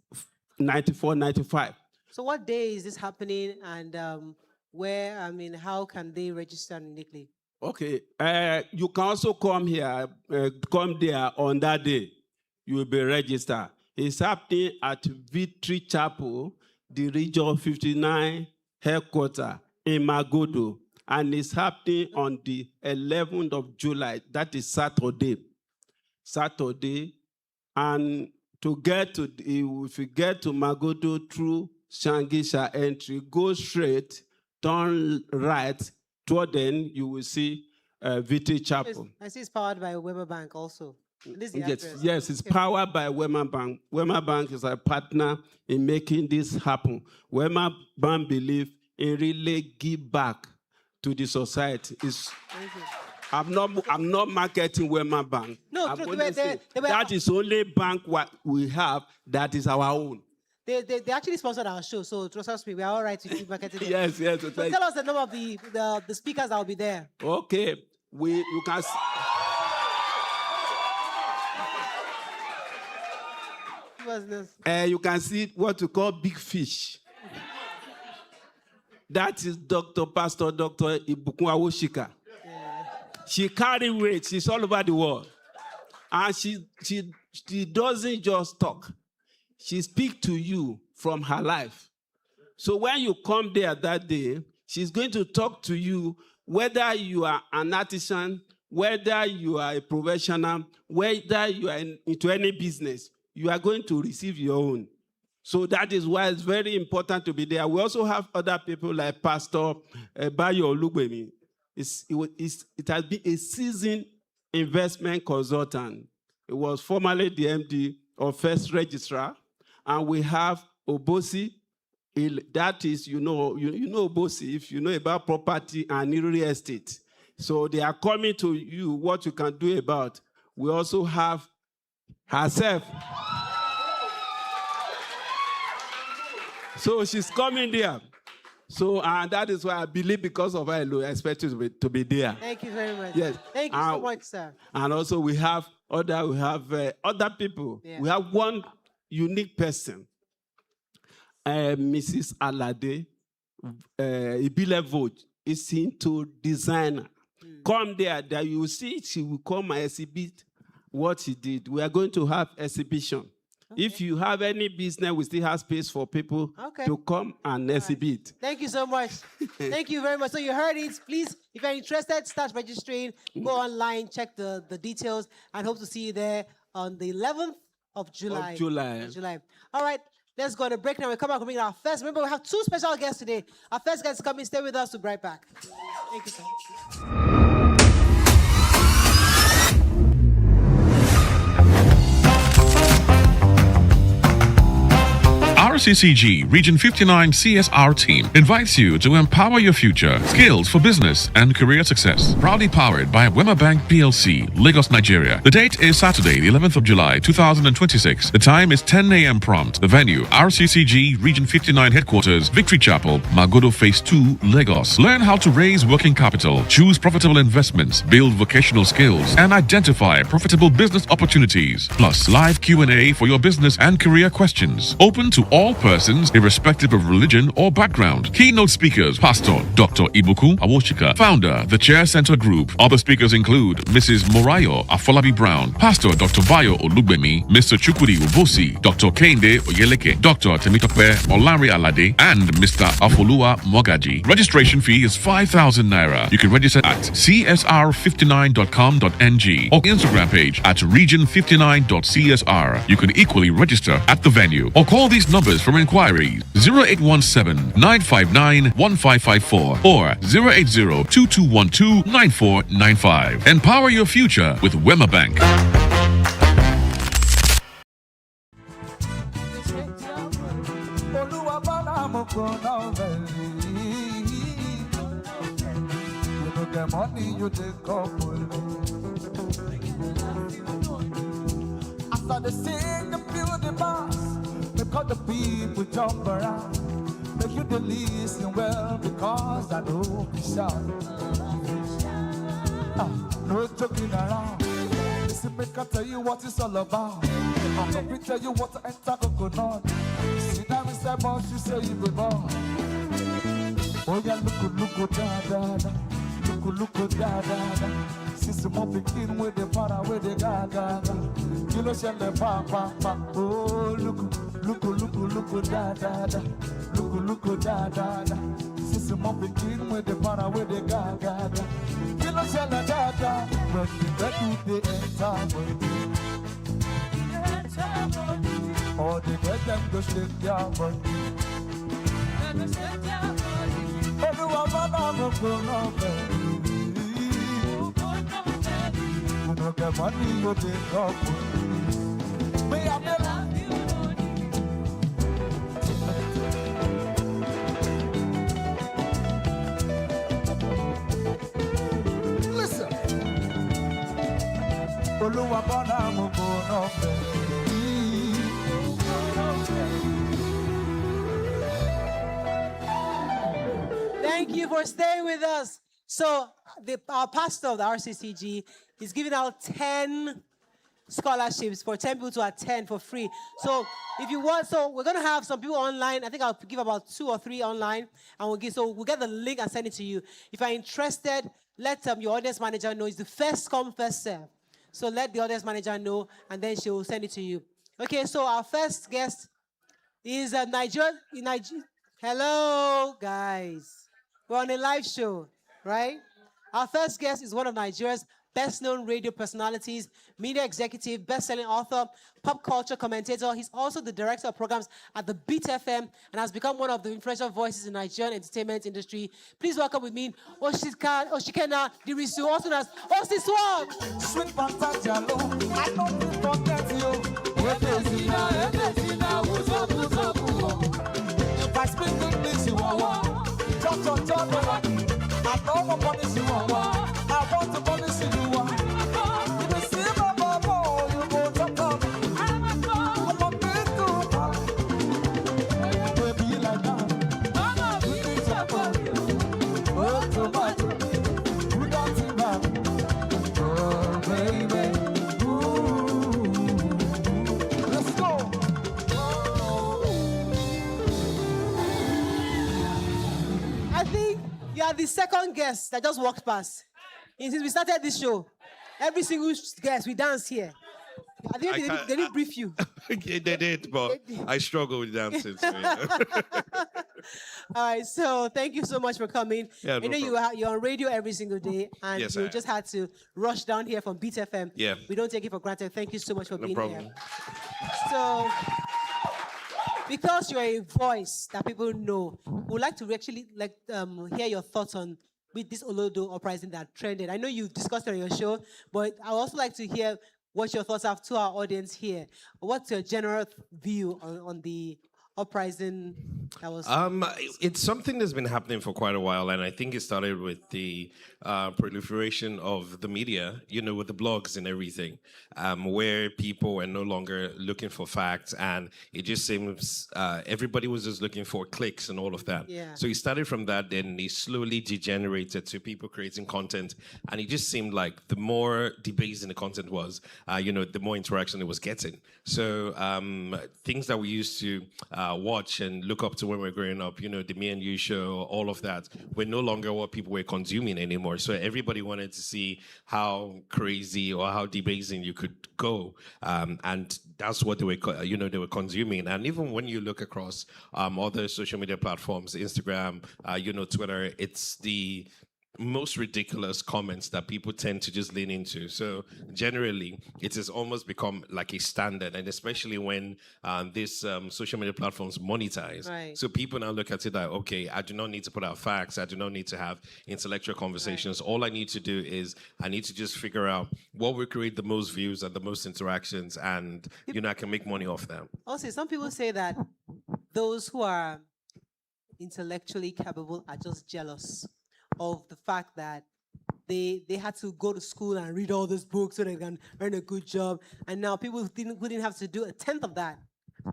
9495. So what day is this happening, and where? I mean, how can they register uniquely? Okay, you can also come here, come there on that day. You will be registered. It's happening at Victory Chapel, the Region 59 headquarters in Magodo. And it's happening on the 11th of July. That is Saturday. And to get to, if you get to Magodo through Shangisha entry, go straight, turn right, toward then you will see Victory Chapel. I see it's powered by Wema Bank also. This is the address. Yes, it's powered by Wema Bank. Wema Bank is a partner in making this happen. Wema Bank believes in really give back to the society. I'm not marketing Wema Bank. No, that is only bank what we have that is our own. They actually sponsored our show, so trust me, we are all right to keep marketing. Yes. So tell us the number of the speakers that will be there. Okay, you can. You can see what we call big fish. That is Pastor Dr. Ibukun Awoshika. She carry weight. She's all over the world. And she doesn't just talk. She speaks to you from her life. So when you come there that day, she's going to talk to you whether you are an artisan, whether you are a professional, whether you are into any business, you are going to receive your own. So that is why it's very important to be there. We also have other people like Pastor Bayo Olugbemi. It has been a seasoned investment consultant. It was formerly the MD of First Registrar. And we have Obosi. That is, you know Obosi, if you know about property and real estate. So they are coming to you what you can do about. We also have herself. So she's coming there. So and that is why I believe because of her, I expect you to be there. Thank you very much. Yes. Thank you so much, sir. And also we have other people. Yeah. We have one unique person, Mrs. Alade Ibilevo, is into designer. Come there, you will see she will come and exhibit what she did. We are going to have exhibition. Okay. If you have any business, we still have space for people to come and exhibit. Thank you so much. Thank you very much. So you heard it. Please, if you're interested, start registering. Go online, check the details, and hope to see you there on the 11th of July. All right, let's go on a break now. We come back and bring our first. Remember, we have two special guests today. Our first guest is coming. Stay with us to be right back. Thank you, sir. RCCG Region 59 CSR team invites you to empower your future. Skills for business and career success. Proudly powered by Wema Bank PLC, Lagos, Nigeria. The date is Saturday, the 11th of July, 2026. The time is 10 a.m. prompt. The venue, RCCG Region 59 headquarters, Victory Chapel, Magodo Phase 2, Lagos. Learn how to raise working capital, choose profitable investments, build vocational skills, and identify profitable business opportunities. Plus, live Q&A for your business and career questions. Open to all all persons, irrespective of religion or background. Keynote speakers, Pastor Dr. Ibuku Awoshika, founder, The Chair Center Group. Other speakers include Mrs. Morayo Afolabi-Brown, Pastor Dr. Bayo Olugbemi, Mr. Chukwudi Ubosi, Dr. Kende Oyeleke, Dr. Temitope Olari Alade, and Mr. Afoluwa Mogaji. Registration fee is 5,000 naira. You can register at csr59.com.ng or Instagram page at region59.csr. You can equally register at the venue or call these numbers for inquiries: 0817-959-1554 or 080-2212-9495. Empower your future with Wema Bank. Money you take up after they sing the beauty box, because the people jump around. Make you the listen well, because I know be shout. No joking around. Listen, make I tell you what it's all about. I'm not to tell you what I enter coconut. See that Mr. Boss, you say you be born. Oh yeah, look, da da da. Look, da da da. Sister mo begin with the para with the ga ga ga. You know she le pa pa pa. Oh look, da da da. Look, da da da. Sister mo begin with the para with the ga ga ga. You know she le da da. But the ready they enter body. Or they get them to shake their body. Everyone I'm going up. You don't get money, you take up. Me, I love you. Listen. Thank you for staying with us. So, our pastor of the RCCG is giving out 10 scholarships for 10 people to attend for free. So, if you want, so we're going to have some people online. I think I'll give about 2 or 3 online, and we'll get the link and send it to you. If you're interested, let your audience manager know. It's the first come, first serve. So let the audience manager know, and then she will send it to you. Okay, so our first guest is Nigeria. Hello, guys. We're on a live show, right? Our first guest is one of Nigeria's best-known radio personalities, media executive, best-selling author, pop culture commentator. He's also the director of programs at the Beat FM and has become one of the influential voices in Nigerian entertainment industry. Please welcome with me Osikhena Dirisu, also known as Osi Swag. Sweet Pantajalo, I don't forget you. If I speak English, you want. I don't punish you. I want to punish you. If you see my mama, you go to come. I'm a big girl. Baby like that. Mama, we need to come. Oh, tomato. Who don't see that? Oh, baby. Ooh. Let's go. I think you are the second guest that just walked past. And since we started this show, every single guest, we dance here. I think they didn't brief you. Okay, they did, but I struggle with dancing. So, yeah. All right, so thank you so much for coming. Yeah, I know you're on radio every single day, and Yes, you just had to rush down here from Beat FM. Yeah. We don't take it for granted. Thank you so much for being problem. here. So, because you're a voice that people know, we'd like to actually hear your thoughts on with this Olodo uprising that trended. I know you've discussed it on your show, but I would also like to hear what your thoughts are to our audience here. What's your general view on the uprising That was It's something that's been happening for quite a while, and I think it started with the proliferation of the media, with the blogs and everything, where people were no longer looking for facts, and it just seems everybody was just looking for clicks and all of that. Yeah. So it started from that, then it slowly degenerated to people creating content, and it just seemed like the more debasing the content was, the more interaction it was getting. So things that we used to watch and look up to when we were growing up, the Me and You show, all of that, were no longer what people were consuming anymore. So everybody wanted to see how crazy or how debasing you could go, and that's what they were, they were consuming. And even when you look across other social media platforms, Instagram, Twitter, it's the most ridiculous comments that people tend to just lean into. So generally, it has almost become like a standard, and especially when these social media platforms monetize. Right. So people now look at it like, okay, I do not need to put out facts. I do not need to have intellectual conversations. Right. All I need to do is I need to just figure out what will create the most views and the most interactions, and I can make money off them. Also, some people say that those who are intellectually capable are just jealous of the fact that they had to go to school and read all those books so they can earn a good job. And now people who didn't have to do a tenth of that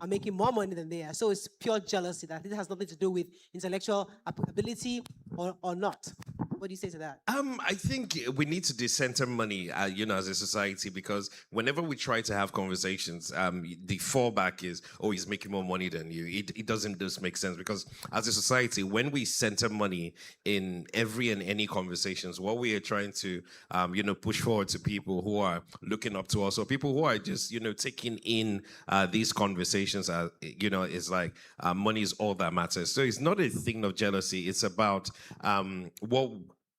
are making more money than they are. So it's pure jealousy. That it has nothing to do with intellectual ability or not. What do you say to that? I think we need to decenter money, as a society, because whenever we try to have conversations, the fallback is, oh, he's making more money than you. It doesn't just make sense, because as a society, when we center money in every and any conversations, what we are trying to, push forward to people who are looking up to us, or people who are just, taking in these conversations, is like money is all that matters. So it's not a thing of jealousy. It's about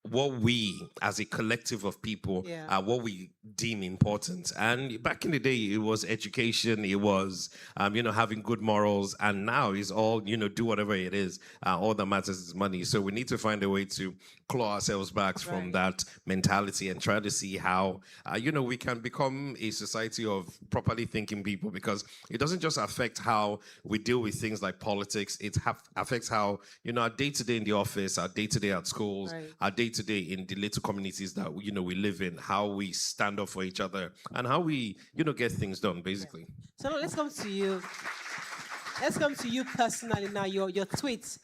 what we, as a collective of people, what we deem important. And back in the day, it was education, it was, having good morals, and now it's all, do whatever it is. All that matters is money. So we need to find a way to claw ourselves back from that mentality and try to see how, we can become a society of properly thinking people, because it doesn't just affect how we deal with things like politics. It affects how, our day-to-day in the office, our day-to-day at schools, our day-to-day in the little communities that, we live in, how we stand up for each other, and how we, get things done, basically. So let's come to you. Let's come to you personally now. Your tweets.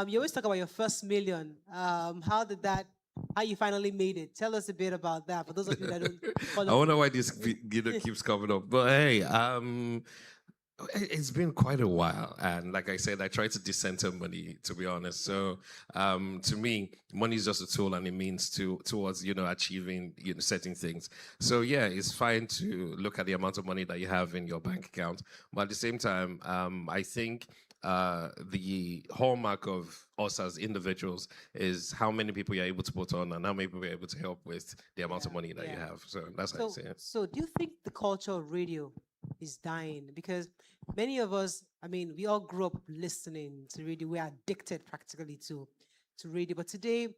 You always talk about your first million. How you finally made it? Tell us a bit about that, for those of you that don't follow. I wonder why this keeps coming up. But hey, it's been quite a while, and like I said, I try to decenter money, to be honest. So to me, money is just a tool, and it means towards achieving certain things. So yeah, it's fine to look at the amount of money that you have in your bank account, but at the same time, I think the hallmark of us as individuals is how many people you're able to put on, and how many people you're able to help with the amount of money that you have. So that's how I say it. So do you think the culture of radio is dying? Because many of us, we all grew up listening to radio. We are addicted practically to radio. But today,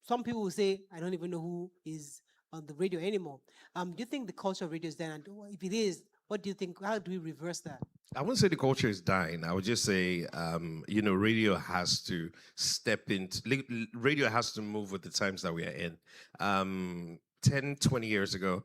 some people will say, I don't even know who is on the radio anymore. Do you think the culture of radio is dying? And if it is, what do you think? How do we reverse that? I wouldn't say the culture is dying. I would just say, radio has to step into, radio has to move with the times that we are in. 10, 20 years ago,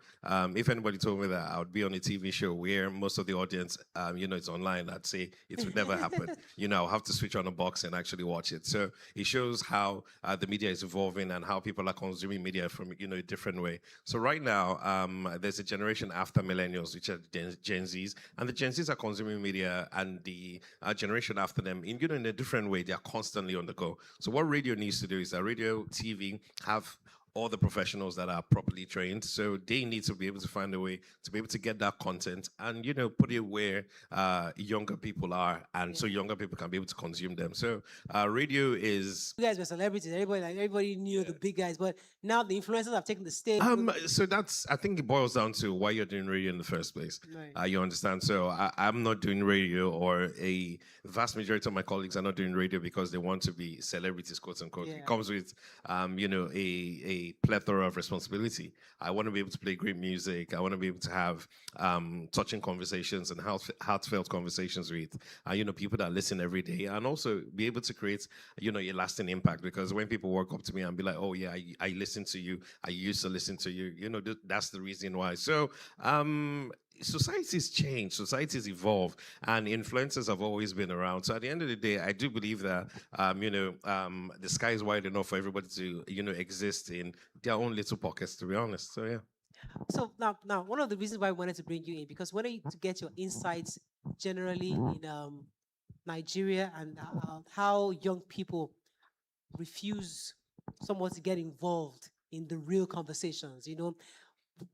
if anybody told me that I would be on a TV show where most of the audience, it's online, I'd say it would never happen. I'll have to switch on a box and actually watch it. So it shows how the media is evolving and how people are consuming media from, a different way. So right now, there's a generation after millennials, which are Gen Zs, and the Gen Zs are consuming media, and the generation after them, in a different way, they are constantly on the go. So what radio needs to do is that radio, TV have all the professionals that are properly trained. So they need to be able to find a way to be able to get that content and, put it where younger people are. And so younger people can be able to consume them. So radio is... You guys were celebrities. Everybody knew the big guys. But now the influencers have taken the stage. So I think it boils down to why you're doing radio in the first place. Right. You understand? So I'm not doing radio, or a vast majority of my colleagues are not doing radio because they want to be celebrities, quote unquote. Yeah. It comes with, a a plethora of responsibility. I want to be able to play great music. I want to be able to have touching conversations and heartfelt conversations with people that listen every day, and also be able to create a lasting impact. Because when people walk up to me and be like, "Oh yeah, I listen to you. I used to listen to you," that's the reason why. So society's changed, society's evolved, and influencers have always been around. So at the end of the day, I do believe that the sky is wide enough for everybody to exist in their own little pockets, to be honest. So yeah. So now, one of the reasons why I wanted to bring you in, because when I to get your insights generally in Nigeria and how young people refuse somewhat to get involved in the real conversations.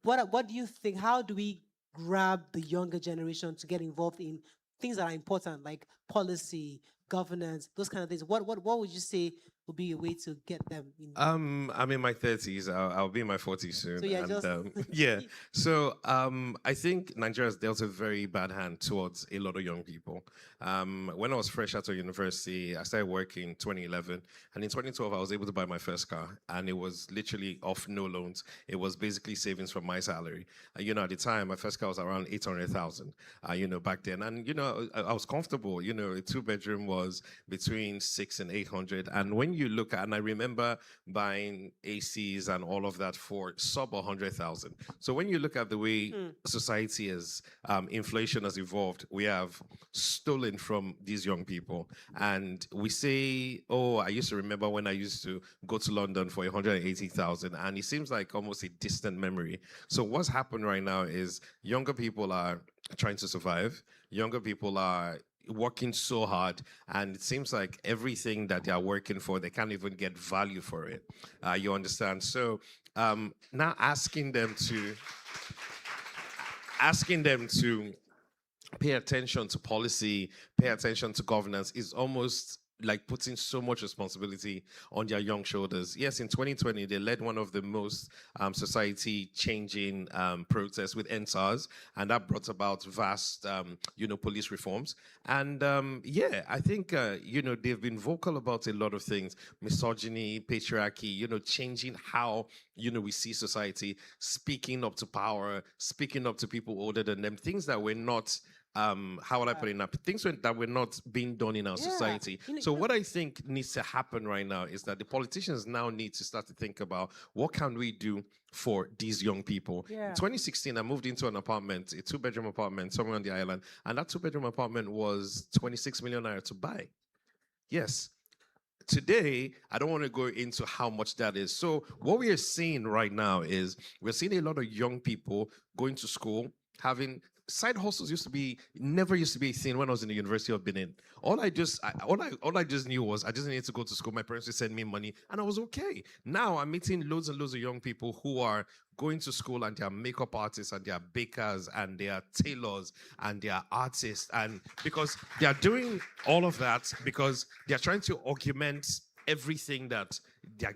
What do you think? How do we grab the younger generation to get involved in things that are important, like policy, governance, those kind of things? What would you say would be a way to get them in? I'm in my 30s. I'll be in my 40s soon. So yeah, yeah. So I think Nigeria has dealt a very bad hand towards a lot of young people. When I was fresh out of university, I started working in 2011, and in 2012 I was able to buy my first car, and it was literally off no loans. It was basically savings from my salary. At the time, my first car was around 800,000. Back then, and I was comfortable. A 2-bedroom was between 600 and 800, and when you look at, and I remember buying ACs and all of that for sub 100,000. So when you look at the way society is, inflation has evolved, we have stolen from these young people. And we say, oh, I used to remember when I used to go to London for 180,000, and it seems like almost a distant memory. So what's happened right now is younger people are trying to survive. Younger people are working so hard, and it seems like everything that they are working for, they can't even get value for it. You understand? So now asking them to pay attention to policy, pay attention to governance is almost like putting so much responsibility on their young shoulders. Yes, in 2020, they led one of the most society-changing protests with NSARS, and that brought about vast, police reforms. And yeah, I think, they've been vocal about a lot of things: misogyny, patriarchy, changing how, we see society, speaking up to power, speaking up to people older than them, things that were not how would I put it now? Things that were not being done in our society. So what I think needs to happen right now is that the politicians now need to start to think about what can we do for these young people. In 2016, I moved into an apartment, a 2-bedroom apartment somewhere on the island, and that 2-bedroom apartment was 26 million naira to buy. Yes. Today, I don't want to go into how much that is. So what we are seeing right now is we're seeing a lot of young people going to school, having side hustles never used to be a thing when I was in the University of Benin. All I just knew was I just needed to go to school. My parents would send me money, and I was okay. Now I'm meeting loads and loads of young people who are going to school, and they are makeup artists, and they are bakers, and they are tailors, and they are artists, and because they are doing all of that because they are trying to augment everything that they're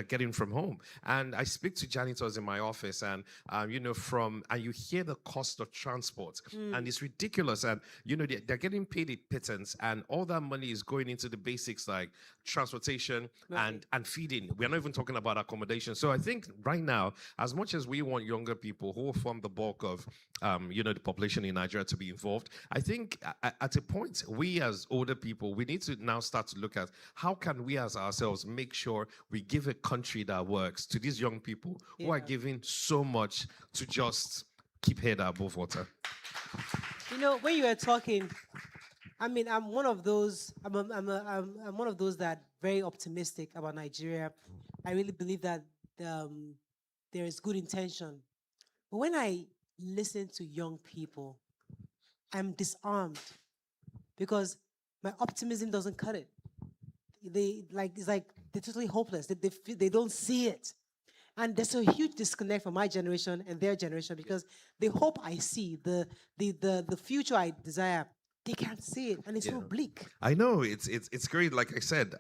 getting from home. And I speak to janitors in my office, and and you hear the cost of transport, and it's ridiculous. And they're getting paid a pittance, and all that money is going into the basics like transportation and feeding. We're not even talking about accommodation. So I think right now, as much as we want younger people who form the bulk of the population in Nigeria to be involved, I think at a point, we as older people, we need to now start to look at how can we as ourselves make sure we give a country that works to these young people who are giving so much to just keep head above water. When you were talking, I'm one of those. I'm one of those that very optimistic about Nigeria. I really believe that there is good intention, but when I listen to young people, I'm disarmed because my optimism doesn't cut it. It's like they're totally hopeless. They don't see it. And there's a huge disconnect from my generation and their generation because the hope I see, the future I desire they can't see it, and it's so bleak. I know it's great. Like I said,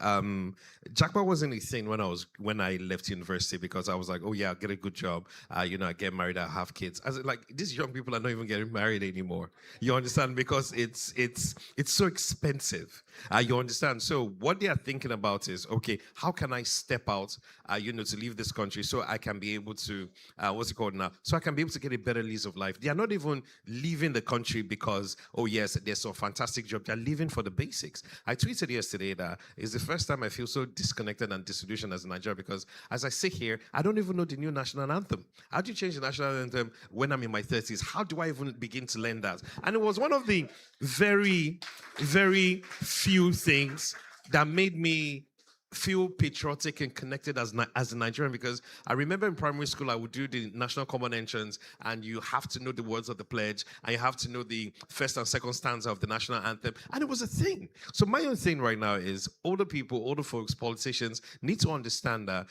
jackpot wasn't a thing when I left university, because I was like, oh yeah, I'll get a good job. I get married, I have kids. As like these young people are not even getting married anymore. You understand? Because it's so expensive. You understand? So what they are thinking about is, okay, how can I step out? To leave this country so I can be able to what's it called now? So I can be able to get a better lease of life. They are not even leaving the country because, oh yes, there's a fantastic job. They're leaving for the basics. I tweeted yesterday that it's the first time I feel so disconnected and disillusioned as a Nigerian, because as I sit here, I don't even know the new national anthem. How do you change the national anthem when I'm in my 30s? How do I even begin to learn that? And it was one of the very, very few things that made me feel patriotic and connected as a Nigerian, because I remember in primary school I would do the national common entrance, and you have to know the words of the pledge, and you have to know the first and second stanza of the national anthem, and it was a thing. So my own thing right now is older people, older folks, politicians need to understand that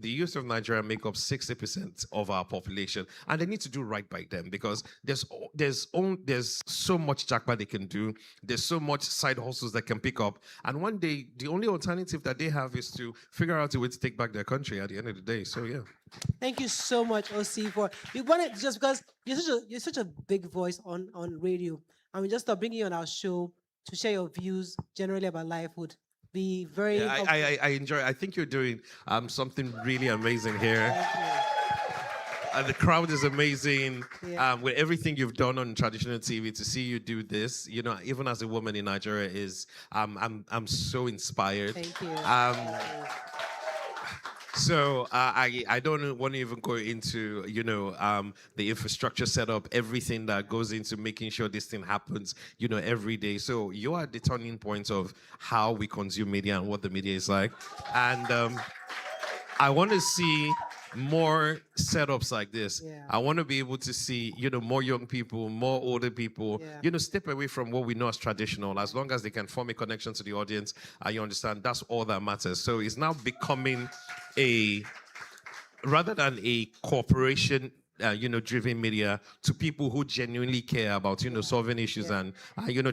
the youth of Nigeria make up 60% of our population, and they need to do right by them, because there's so much jackpot they can do, there's so much side hustles they can pick up, and one day the only alternative that they have is to figure out a way to take back their country at the end of the day. So yeah. Thank you so much, OC, for we wanted, just because you're such a big voice on radio, and we just thought bringing you on our show to share your views generally about life would be very. Yeah, I enjoy. I think you're doing something really amazing here. The crowd is amazing. Yeah. With everything you've done on traditional TV, to see you do this, even as a woman in Nigeria, is I'm so inspired. Thank you. So I don't want to even go into the infrastructure setup, everything that goes into making sure this thing happens every day. So you are the turning point of how we consume media and what the media is like, and I want to see more setups like this. Yeah. I want to be able to see, more young people, more older people, step away from what we know as traditional. As long as they can form a connection to the audience, you understand, that's all that matters. So it's now becoming rather than a corporation, driven media, to people who genuinely care about, solving issues and,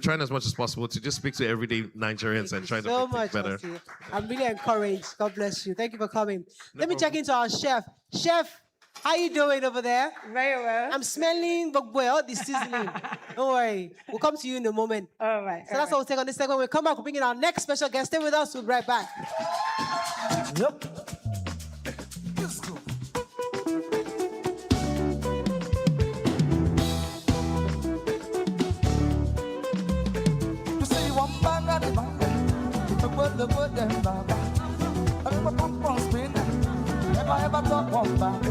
trying as much as possible to just speak to everyday Nigerians and try to make things better. Osi. I'm really encouraged. God bless you. Thank you for coming. Let me check into our chef. Chef, how you doing over there? Very well. I'm smelling the seasoning. Don't worry. We'll come to you in a moment. All right. So that's what we'll take on this segment. We'll come back. We'll bring in our next special guest. Stay with us. We'll be right back. Yep. Let's go. The wood and baba. I remember pump on spin. Never ever talk one back.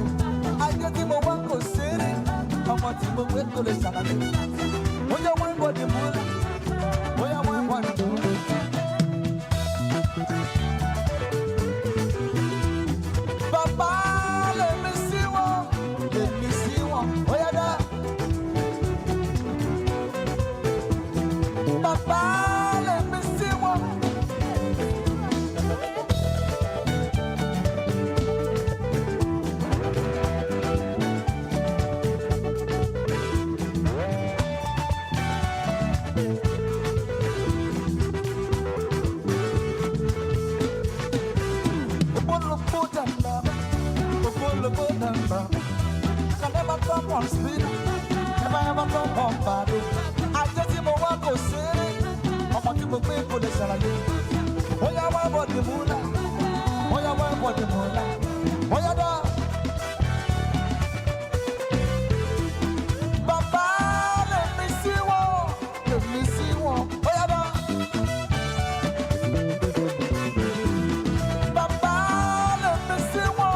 I get him a one go city. I want him a wait to the salad. When you want what you want, when you want what you want. Papa, let me see one. Let me see one. Oh yeah, that. Papa, let me see one. Can never come on speed, never ever come on bad. I just him a walk go say, I'm a people pay for the salary. Oh yeah, why about the moolah? Oh yeah, why about the moolah? Oh yeah, da. Papa, let me see one, let me see one. Oh yeah, da. Papa, let me see one.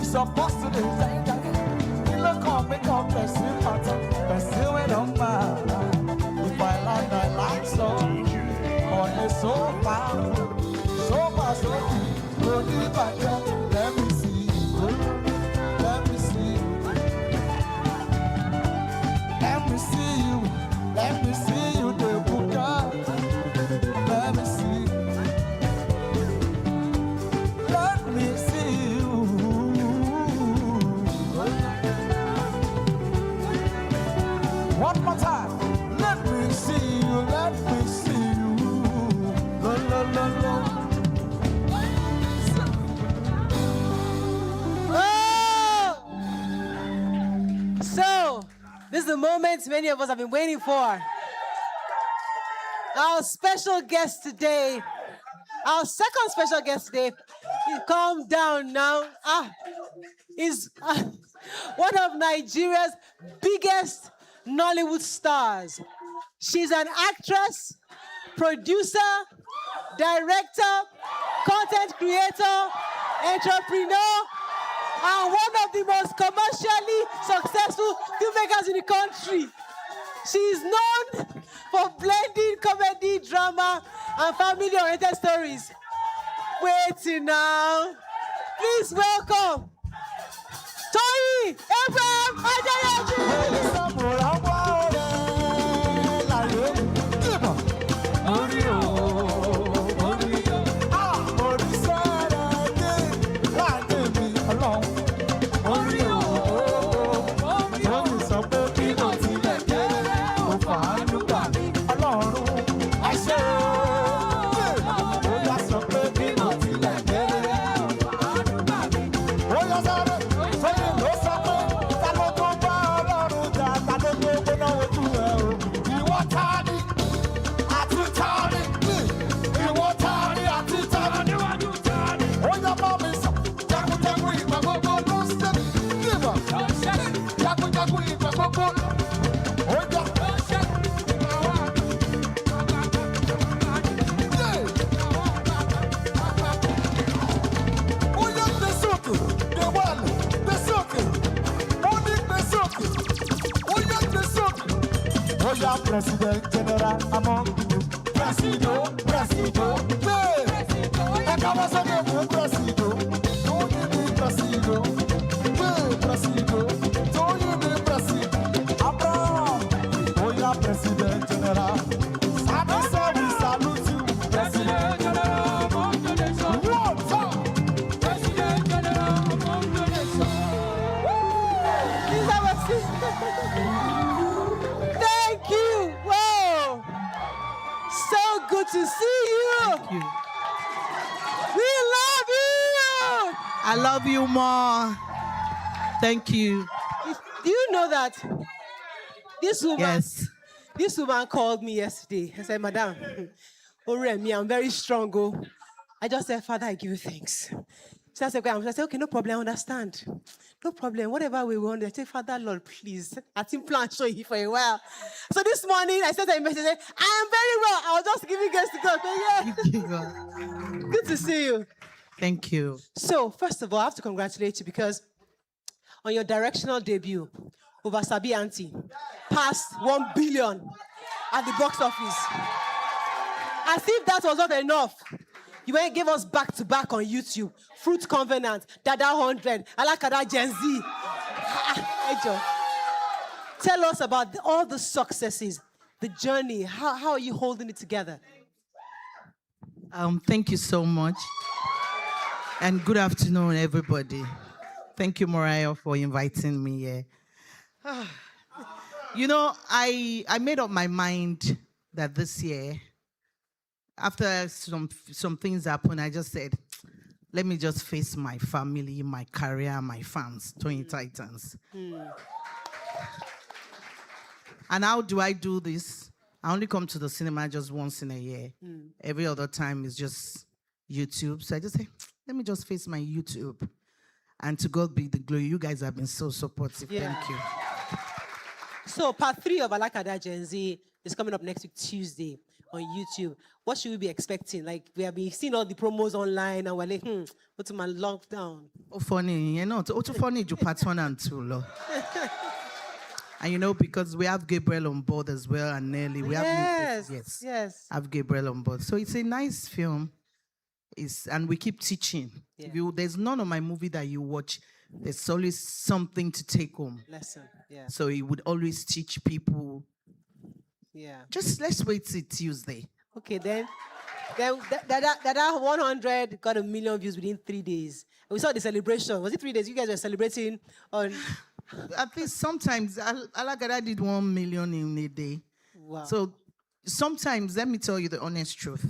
supposed to do that. You look on me, come pursue pattern, pursuing on my. If I like so. Oh, it's so far, so far, so deep. Go deep back there. Let me see you. Let me see you. Let me see you. Let me see you, the Buddha. Let me see. Let me see you. One more time. Let me see you. Let me see you. La, la, la, la. Oh! So, this is the moment many of us have been waiting for. Our special guest today, our second special guest today, calm down now, is one of Nigeria's biggest Nollywood stars. She's an actress, producer, director, content creator, entrepreneur, and one of the most commercially successful filmmakers in the country. She is known for blending comedy, drama, and family-oriented stories. Wait now. Please welcome Toyin President General among Presido, hey! And I was on the Presido, don't you be Presido, hey, Presido, don't you be Presido, Abraham, oh yeah, President General, Sabi we salute you, President General among the nation, what? President General among the nation. Thank you. Whoa. So good to see you. Thank you. We love you. I love you more. Thank you. Do you know that this woman, Yes. this woman called me yesterday. I said, Madam, Oremi, I'm very strong. Oh. I just said, Father, I give you thanks. I said, okay, no problem, I understand. No problem, whatever we want. I said, Father, Lord, please. I didn't plan to show you for a while. So this morning, I sent a message, I am very well. I was just giving grace to God. Yeah. Good to see you. Thank you. So, first of all, I have to congratulate you because on your directional debut, Over Sabi Auntie passed 1 billion at the box office. As if that was not enough. You went gave us back-to-back on YouTube. Fruit Covenant, Dada 100, Alakada Gen Z. Tell us about all the successes, the journey. How are you holding it together? Thank you so much. And good afternoon, everybody. Thank you, Morayo, for inviting me here. You know, I made up my mind that this year, after some things happened, I just said, let me just face my family, my career, my fans, Toyin Titans. And how do I do this? I only come to the cinema just once in a year. Every other time is just YouTube. So I just say, let me just face my YouTube. And to God be the glory. You guys have been so supportive. Yeah. Thank you. So part 3 of Alakada Gen Z is coming up next week, Tuesday, on YouTube. What should we be expecting? Like, we have been seeing all the promos online and we're like, what's my lockdown? Oh, funny, you know, it's also funny to part 1 and 2, lo. And you know, because we have Gabriel on board as well, and Nelly. We have have Gabriel on board. So it's a nice film. And we keep teaching. Yeah. There's none of my movie that you watch. There's always something to take home. Lesson, yeah. So he would always teach people. Yeah. Just let's wait till Tuesday. Okay, then that 100 got 1 million views within 3 days. We saw the celebration. Was it 3 days? You guys were celebrating on. At least sometimes Alagada did 1 million in a day. Wow. So sometimes, let me tell you the honest truth.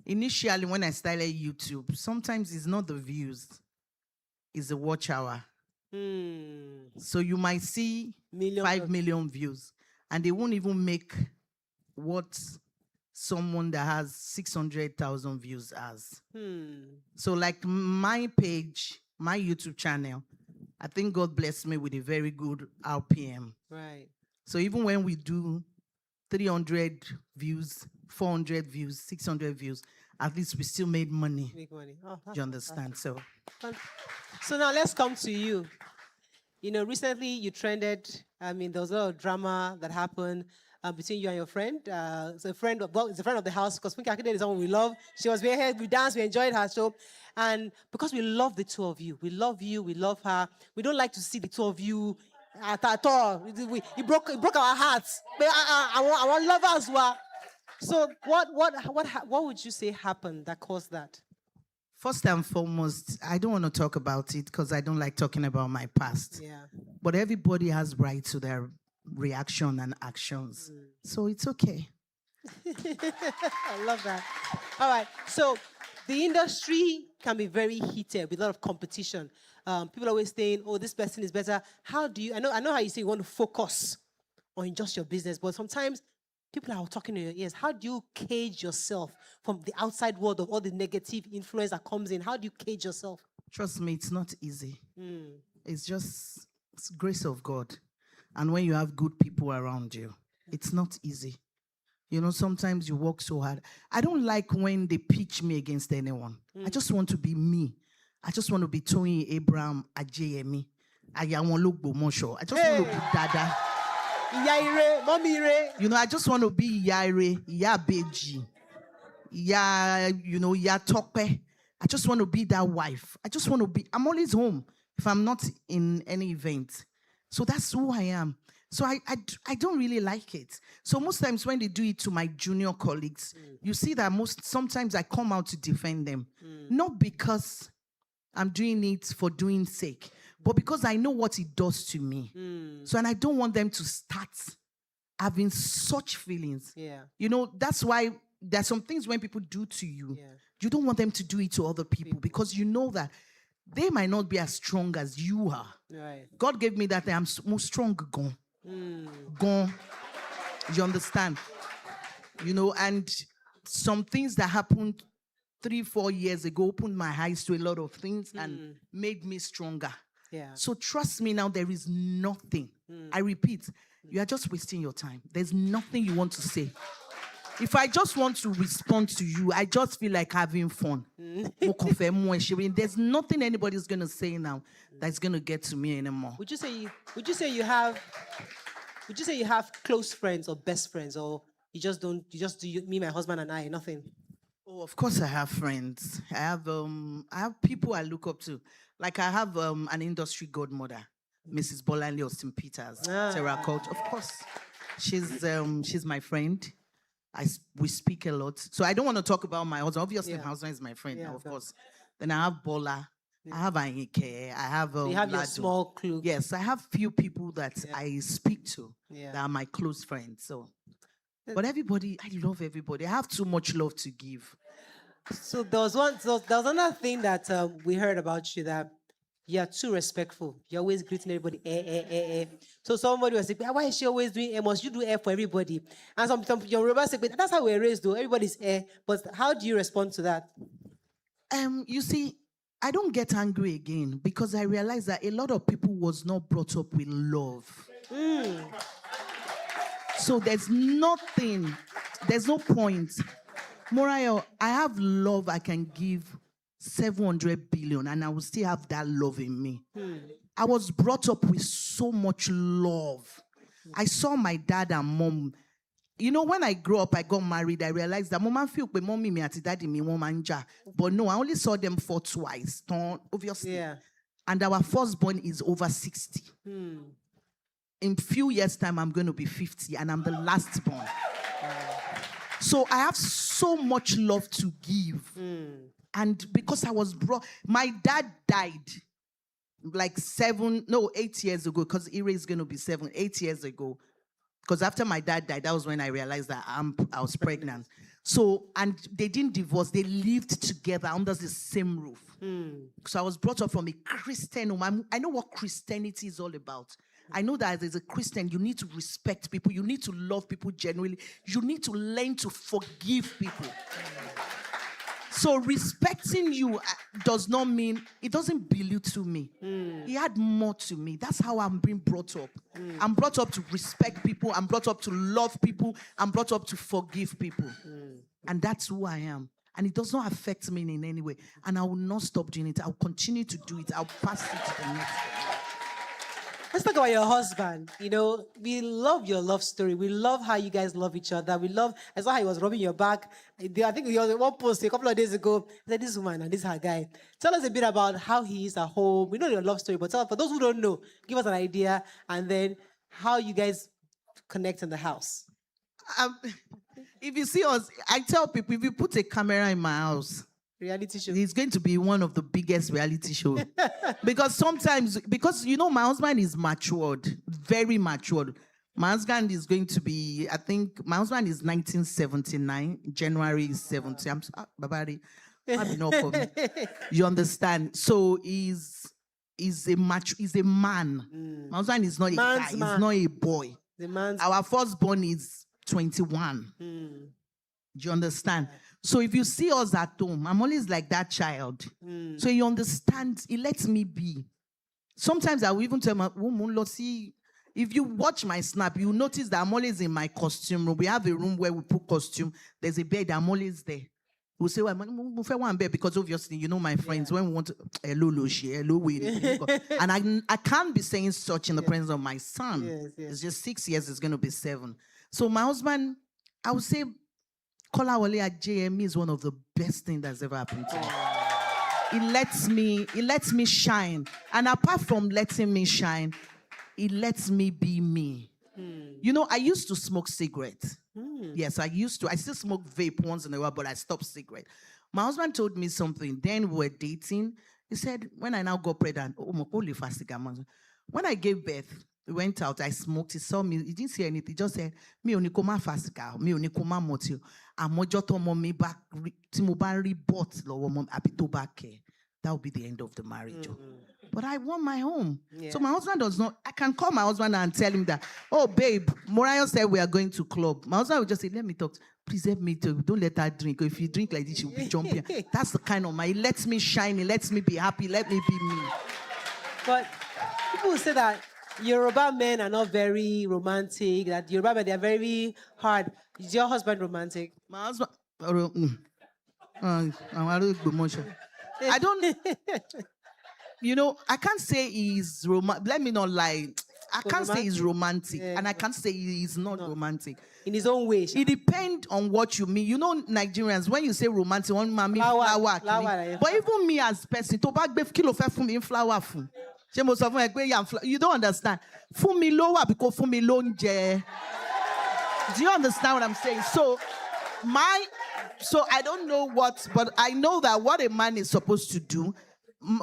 Initially, when I started YouTube, sometimes it's not the views, it's the watch hour. So you might see 5 million views, and they won't even make what someone that has 600,000 views has. So like my page, my YouTube channel, I think God blessed me with a very good RPM. Right. So even when we do 300 views, 400 views, 600 views, at least we still made money. Make money. Oh, Do you understand? So now let's come to you. You know, recently you trended. I mean, there was a lot of drama that happened between you and your friend. It's a friend of the house, because Funke Akindele is someone we love. She was very here. We danced. We enjoyed her show. And because we love the two of you, we love you, we love her. We don't like to see the two of you at all. It broke our hearts. But our lovers were. So what would you say happened that caused that? first and foremost, I don't want to talk about it because I don't like talking about my past. Yeah. But everybody has right to their reaction and actions. So it's okay. I love that. All right. So the industry can be very heated with a lot of competition. People are always saying, oh, this person is better. How do you, I know how you say you want to focus on just your business, but sometimes people are talking in your ears. How do you cage yourself from the outside world of all the negative influence that comes in? How do you cage yourself? Trust me, it's not easy. It's grace of God. And when you have good people around you, it's not easy. You know, sometimes you work so hard. I don't like when they pitch me against anyone. I just want to be me. I just want to be Toyin, Abraham, Ajayemi, Ayawonlogbo Mosho. I just want to be Dada. Yaire, Mommy Ire. You know, I just want to be Yaire, Ya Beji, Ya, you know, Ya Tope. I just want to be that wife. I just want to be, I'm always home if I'm not in any event. So that's who I am. So I don't really like it. So most times when they do it to my junior colleagues, you see that sometimes I come out to defend them. Not because I'm doing it for doing sake, but because I know what it does to me. So, and I don't want them to start having such feelings. Yeah. You know, that's why there's some things when people do to you, you don't want them to do it to other people because you know that they might not be as strong as you are. Right. God gave me that I'm more strong, gone. Gone. You understand? You know, and some things that happened 3-4 years ago opened my eyes to a lot of things and made me stronger. Yeah. So trust me now, there is nothing. I repeat, you are just wasting your time. There's nothing you want to say. If I just want to respond to you, I just feel like having fun. There's nothing anybody's gonna say now that's gonna get to me anymore. Would you say you have close friends or best friends, or you just do me, my husband and I, nothing? Oh, of course I have friends. I have people I look up to. Like I have an industry godmother, Mrs. Bolanle Austin Peters, Sarah Coach. Of course, she's my friend. We speak a lot. So I don't want to talk about my husband. Obviously, my husband is my friend now, of course. Then I have Bola. I have Anyike. I have you have your Lado. small clue. Yes, I have few people that I speak to that are my close friends. So, but everybody, I love everybody. I have too much love to give. So there was another thing that we heard about you, that you're too respectful. You're always greeting everybody. So somebody was like, why is she always doing must you do for everybody? And some your Yoruba say, that's how we're raised though. Everybody's But how do you respond to that? You see, I don't get angry again because I realize that a lot of people was not brought up with love. So there's nothing There's no point. Morayo, I have love I can give 700 billion and I will still have that love in me. I was brought up with so much love. I saw my dad and mom. You know, when I grew up, I got married, I realized that mom feel with mommy me and daddy me manja. But no, I only saw them for twice, obviously. Yeah. And our firstborn is over 60. In few years' time, I'm going to be 50, and I'm the last born. So I have so much love to give. And because I was brought, my dad died like 8 years ago, because Ira is going to be 8 years ago. Because after my dad died, that was when I realized that I was pregnant. So, and they didn't divorce. They lived together under the same roof. So I was brought up from a Christian home. I know what Christianity is all about. I know that as a Christian, you need to respect people. You need to love people genuinely. You need to learn to forgive people. So respecting you does not mean, it doesn't belittle me. He had more to me. That's how I'm being brought up. I'm brought up to respect people. I'm brought up to love people. I'm brought up to forgive people. And that's who I am. And it does not affect me in any way. And I will not stop doing it. I'll continue to do it. I'll pass it to the next person. Let's talk about your husband. You know, we love your love story. We love how you guys love each other. I saw how he was rubbing your back. I think he was one post a couple of days ago. He said, this woman and this her guy. Tell us a bit about how he is at home. We know your love story, but for those who don't know, give us an idea, and then how you guys connect in the house. If you see us, I tell people, if you put a camera in my house, reality show, it's going to be one of the biggest reality shows. Because you know, my husband is matured, very matured. My husband is going to be, I think, my husband is 1979, January is 70. I'm sorry, Babari, not for me. You understand? So he's a man. My husband is not a guy, he's not a boy. Our firstborn is 21. Do you understand? So if you see us at home, I'm always like that child. So you understand, it lets me be. Sometimes I will even tell my woman, see, if you watch my snap, you notice that I'm always in my costume room. We have a room where we put costume. There's a bed, I'm always there. We'll say, well, one bed, because obviously, you know my friends, when we want to, hello, Lucy, hello, and I can't be saying such in the presence of my son. It's just 6 years, it's going to be 7. So my husband, I would say, Kola Wale at JME is one of the best things that's ever happened to me. It lets me shine. And apart from letting me shine, it lets me be me. You know, I used to smoke cigarettes. Yes, I used to. I still smoke vape once in a while, but I stopped cigarette. My husband told me something. Then we were dating. He said, when I now got pregnant, when I gave birth, we went out, I smoked, he saw me, he didn't say anything, he just said, me onikoma fasika, me onikoma motio, amojoto mommy back, timobari bought lowo mom abitobake. That would be the end of the marriage. But I want my home. So my husband does not, I can call my husband and tell him that, oh babe, Morayo said we are going to club. My husband will just say, let me talk. Please help me to, don't let her drink. If you drink like this, she'll be jumping. That's the kind of man. It lets me shine, it lets me be happy, let me be me. But people say that Yoruba men are not very romantic, that Yoruba men, they are very hard. Is your husband romantic? My husband, I don't, you know, I can't say he's romantic. Let me not lie. I can't say he's romantic, and I can't say he's not romantic. In his own way. It depends on what you mean. You know, Nigerians, when you say romantic, one man mean flower. But even me as person, to back kilo for me flower. You don't understand. For me lower because for me lonje. Do you understand what I'm saying? So I don't know what, but I know that what a man is supposed to do.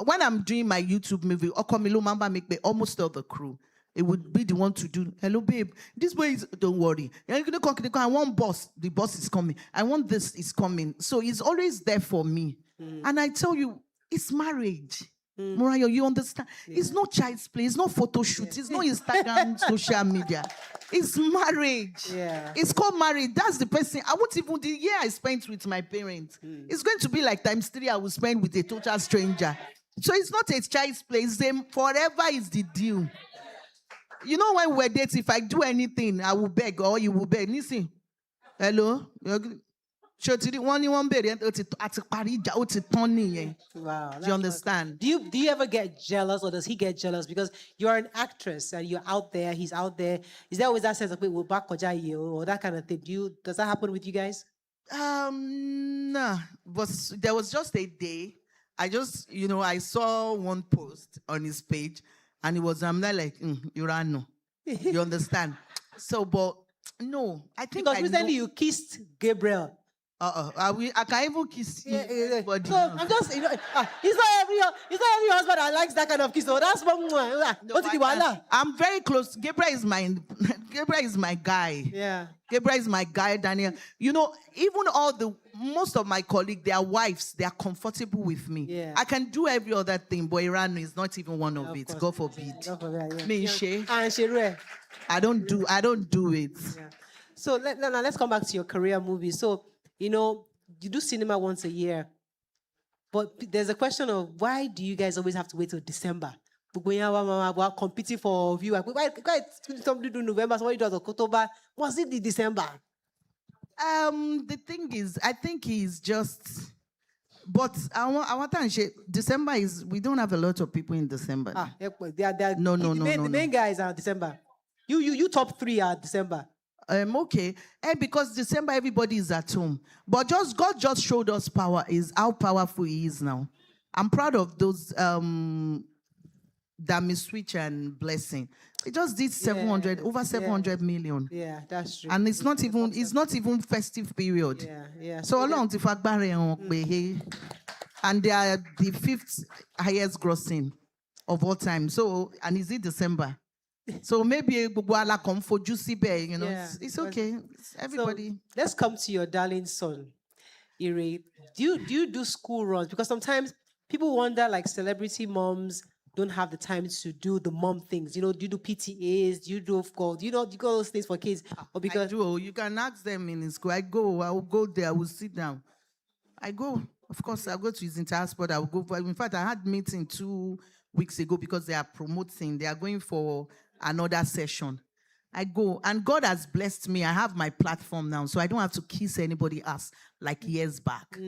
When I'm doing my YouTube movie, Okomilo Mamba make me almost tell the crew. It would be the one to do. Hello, babe. This way is, don't worry. I want boss. The boss is coming. I want this is coming. So he's always there for me. And I tell you, it's marriage. Morayo, you understand? It's not child's play. It's not photo shoot. It's not Instagram, social media. It's marriage. It's called marriage. That's the person. I won't even the year I spent with my parents. It's going to be like times 3 I will spend with a total stranger. So it's not a child's play. It's forever is the deal. You know when we're dating, if I do anything, I will beg or you will beg. Listen, Hello? Wow. Do you understand? Do you ever get jealous, or does he get jealous? Because you're an actress and you're out there, he's out there. Is there always that sense of wait, we'll back or that kind of thing? Does that happen with you guys? Nah. But there was just a day. I just, I saw one post on his page, and it was like, Urano. You understand? So, but no, I think because recently you kissed Gabriel. I can't even kiss anybody. So I'm just, it's not every husband that likes that kind of kiss. So that's one. I'm very close. Gabriel is my guy. Yeah. Gabriel is my guy, Daniel. Even most of my colleagues, their wives, they are comfortable with me. Yeah. I can do every other thing, but Iran is not even one of it. God forbid. Me, Shay. And Shay. I don't do it. Yeah. So now let's come back to your career movie. So, you do cinema once a year, but there's a question of why do you guys always have to wait till December? We're competing for view. Why somebody do November, somebody does October? Was it the December? The thing is, I think he's just. But I want to say, December is, we don't have a lot of people in December. No. The main guys are December. You top 3 are December. Okay. Because December everybody is at home. But God just showed us how powerful he is now. I'm proud of those Dami Switch and Blessing. It just did 700 million. Yeah, that's true. And it's not even festive period. Yeah. So along the fact and they are the 5th highest grossing of all time. So, and is it December? So maybe come for juicy bear, it's okay. It's everybody. So let's come to your darling son, Ire. Do you do school runs? Because sometimes people wonder, like, celebrity moms don't have the time to do the mom things. Do you do PTAs? Do you do do you do all those things for kids? Or because I do. You can ask them in school. I will go there. I will sit down. I go. Of course, I'll go to his intersport. I will go. In fact, I had meeting 2 weeks ago because they are promoting. They are going for another session. I go, and God has blessed me. I have my platform now, so I don't have to kiss anybody else like years back.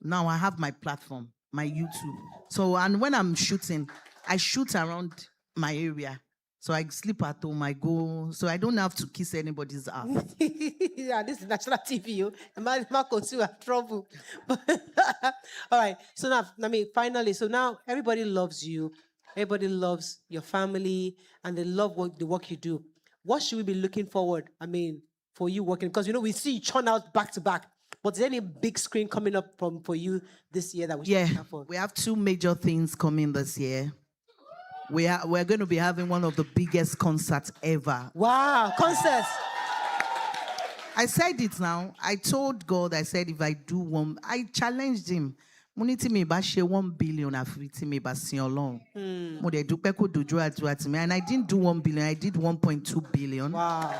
Now I have my platform, my YouTube. So, and when I'm shooting, I shoot around my area. So I sleep at home, I go, so I don't have to kiss anybody's ass. Yeah, this is national TV. Marco, you have trouble. All right. So now, finally, so now everybody loves you. Everybody loves your family, and they love the work you do. What should we be looking forward, for you working? Because, we see you churn out back to back. But is there any big screen coming up for you this year that we should look for? We have 2 major things coming this year. We're going to be having one of the biggest concerts ever. Wow, concerts! I said it now. I told God, I said if I do one, I challenged him. Moniti me ba share 1 billion afriti me ba sin Ọlọ́run. Mo de dúpẹ́ kó dojú àdúrà tì mí, and I didn't do 1 billion. I did 1.2 billion. Wow.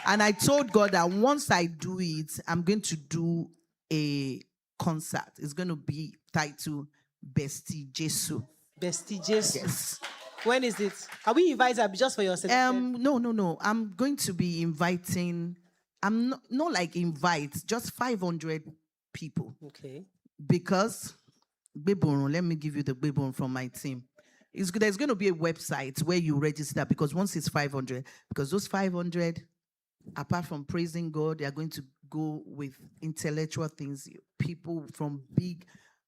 And I told God that once I do it, I'm going to do a concert. It's going to be titled Bestie Jesu. Bestie Jesu. Yes. When is it? Are we invited just for yourself? No. I'm going to be inviting. I'm not like invite, just 500 people. Okay. Because, let me give you the Bebon from my team. There's going to be a website where you register, because once it's 500, because those 500, apart from praising God, they are going to go with intellectual things. People from big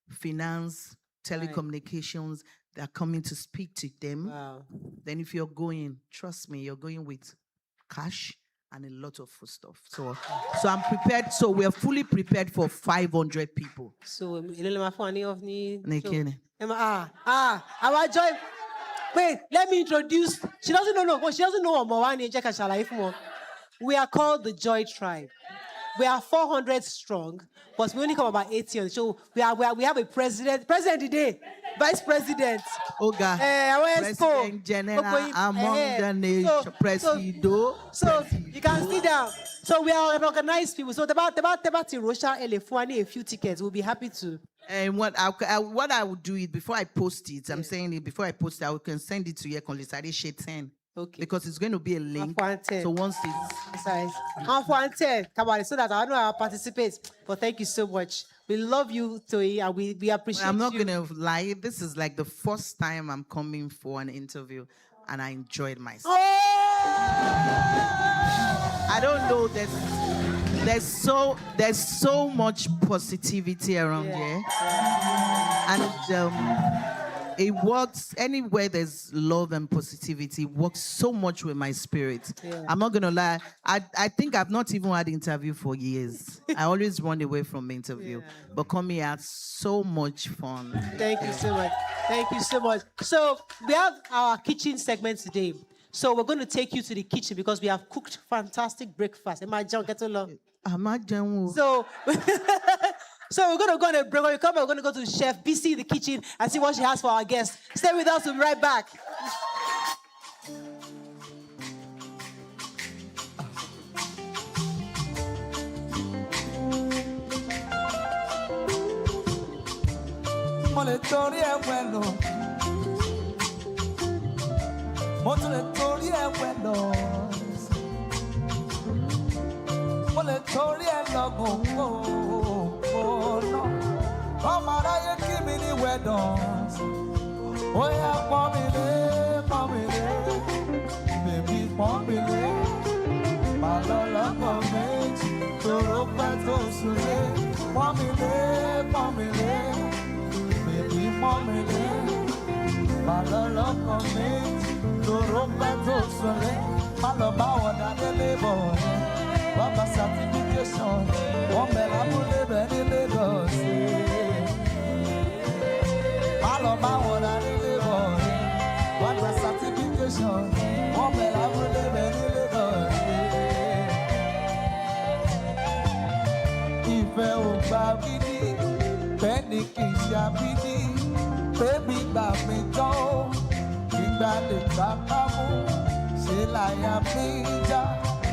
finance, telecommunications, they are coming to speak to them. Wow. Then if you're going, trust me, you're going with cash and a lot of food stuff. So I'm prepared. So we're fully prepared for 500 people. So, our joy. Wait, let me introduce. She doesn't know. She doesn't know what we are called the Joy Tribe. We are 400 strong, but we only come about 80 on the show. We have a president today, vice president. Oga, President General among the nation, Presido. So you can sit down. So we are organized people. So about Russia, a few tickets. We'll be happy to. And what I would do it before I post it. I'm saying it before I post it. I can send it to you. 10. Okay. Because it's going to be a link. So once it's Sorry. Come on, so that I know I'll participate. But thank you so much. We love you, Toyin, and we appreciate I'm not you. going to lie. This is like the first time I'm coming for an interview, and I enjoyed myself. I don't know. There's so much positivity around here, and it works anywhere there's love and positivity. It works so much with my spirit. Yeah. I'm not gonna lie. I think I've not even had interview for years. I always run away from interview, but coming here had so much fun. Thank you so much. Thank you so much. So we have our kitchen segment today. So we're going to take you to the kitchen because we have cooked fantastic breakfast. Imagine, get along. So, so we're going to go on a break. When we come back, we're going to go to Chef BC in the kitchen and see what she has for our guests. Stay with us. We'll be right back.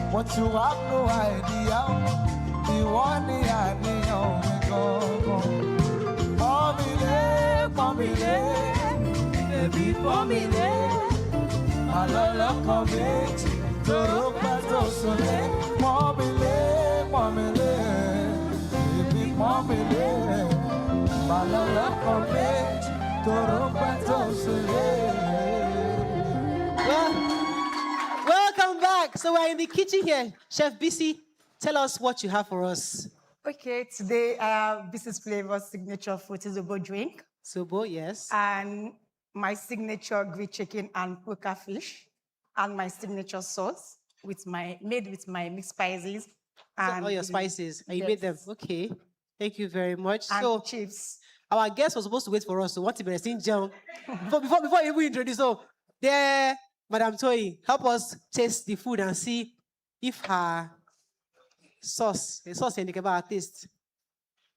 What you have no idea, the one I need, baby, family, I love to rock sole, family, baby, family, I love to rock sole. Welcome back. So we're in the kitchen here. Chef BC, tell us what you have for us. Okay, today I have Mrs. Flavor's signature fruit Zobo drink. Zobo, yes. And my signature grilled chicken and poker fish. And my signature sauce made with my mixed spices. And all your spices. And you made them. Okay. Thank you very much. And so chips. Our guest was supposed to wait for us. So what if we're seeing John? Before you introduce, so there, Madam Toyin, help us taste the food and see if her the sauce and the taste.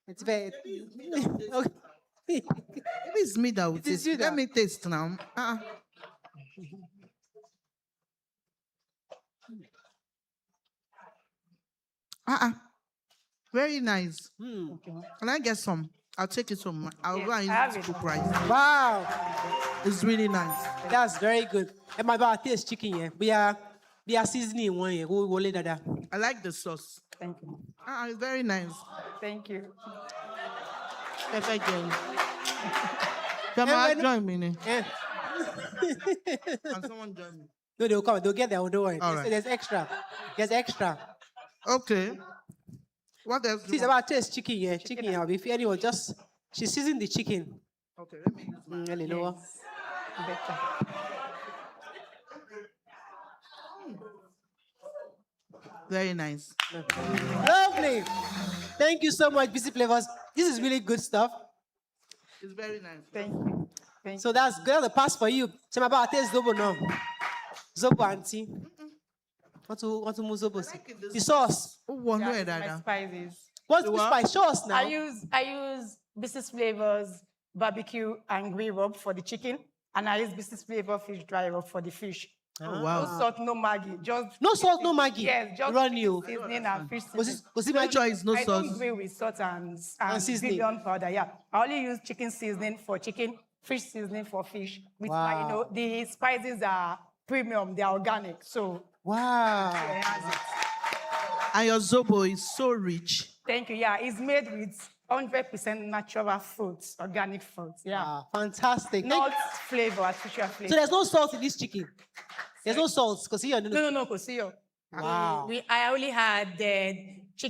It's very. Okay. Maybe it's me that will taste. Let me taste now. Very nice. Can I get some? I'll take it home. I'll go and use it to cook rice. Wow. It's really nice. That's very good. And my bar taste chicken here. We are seasoning one here. I like the sauce. Thank you. It's very nice. Thank you. Perfect girl. Come on, join me. Yeah. Can someone join me? No, they'll come. They'll get there. Don't worry. All right. There's extra. There's extra. Okay. What else? She's about taste chicken here. Chicken here. If anyone just, she seasoned the chicken. Okay, let me use my lower. Better. Very nice. Lovely. Thank you so much, BC Flavors. This is really good stuff. It's very nice. Thank you. So that's good. The pass for you. So my about taste zobo now. Zobo auntie. Want to move zobo? The sauce. My spices. What's the spice? Show us now. I use Mrs. Flavors barbecue and grill rub for the chicken, and I use Mrs. Flavor fish dry rub for the fish. Oh, wow. No salt, no Maggi. Just no salt, no Maggi. Yes, just run you. Seasoning and fish seasoning. My choice, no I sauce. don't grill with salt and seasoning. bouillon powder. Yeah, I only use chicken seasoning for chicken, fish seasoning for fish. With my, the spices are premium, they're organic. So wow. it has it. And your Zobo is so rich. Thank you. Yeah, it's made with 100% natural fruits, organic fruits. Yeah. Wow, fantastic. Not flavor, artificial flavor. So there's no salt in this chicken? There's no salt? No, Kosiyo. Wow. I only had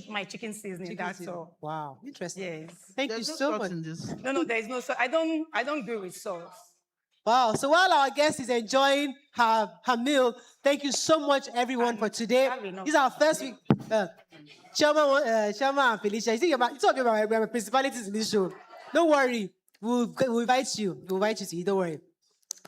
my chicken seasoning. That's all. Wow, interesting. Yes. Thank you so much. No, there is no salt. I don't do with sauce. Wow. So while our guest is enjoying her meal, thank you so much, everyone, for today. This is our first week. Chairman and Felicia, you think about talking about my principalities in this show. Don't worry. We'll invite you. We'll invite you to eat. Don't worry.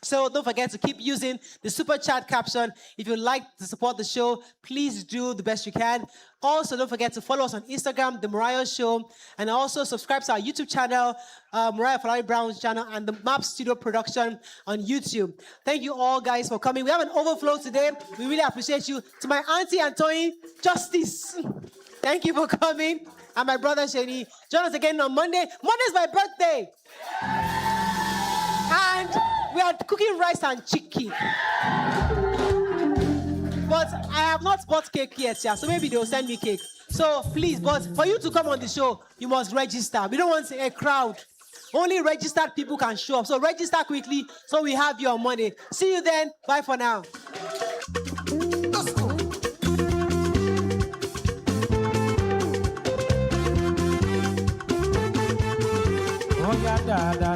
So don't forget to keep using the super chat caption. If you'd like to support the show, please do the best you can. Also, don't forget to follow us on Instagram, The Morayo Show, and also subscribe to our YouTube channel, Morayo Afolabi-Brown's channel, and the Map Studio production on YouTube. Thank you all, guys, for coming. We have an overflow today. We really appreciate you. To my auntie and Toyin, justice. Thank you for coming. And my brother, Shani. Join us again on Monday. Monday's my birthday. And we are cooking rice and chicken. But I have not bought cake yet, yeah, so maybe they'll send me cake. So please, but for you to come on the show, you must register. We don't want a crowd. Only registered people can show up. So register quickly so we have your money. See you then. Bye for now. Let's go. Oh, yeah, da, da.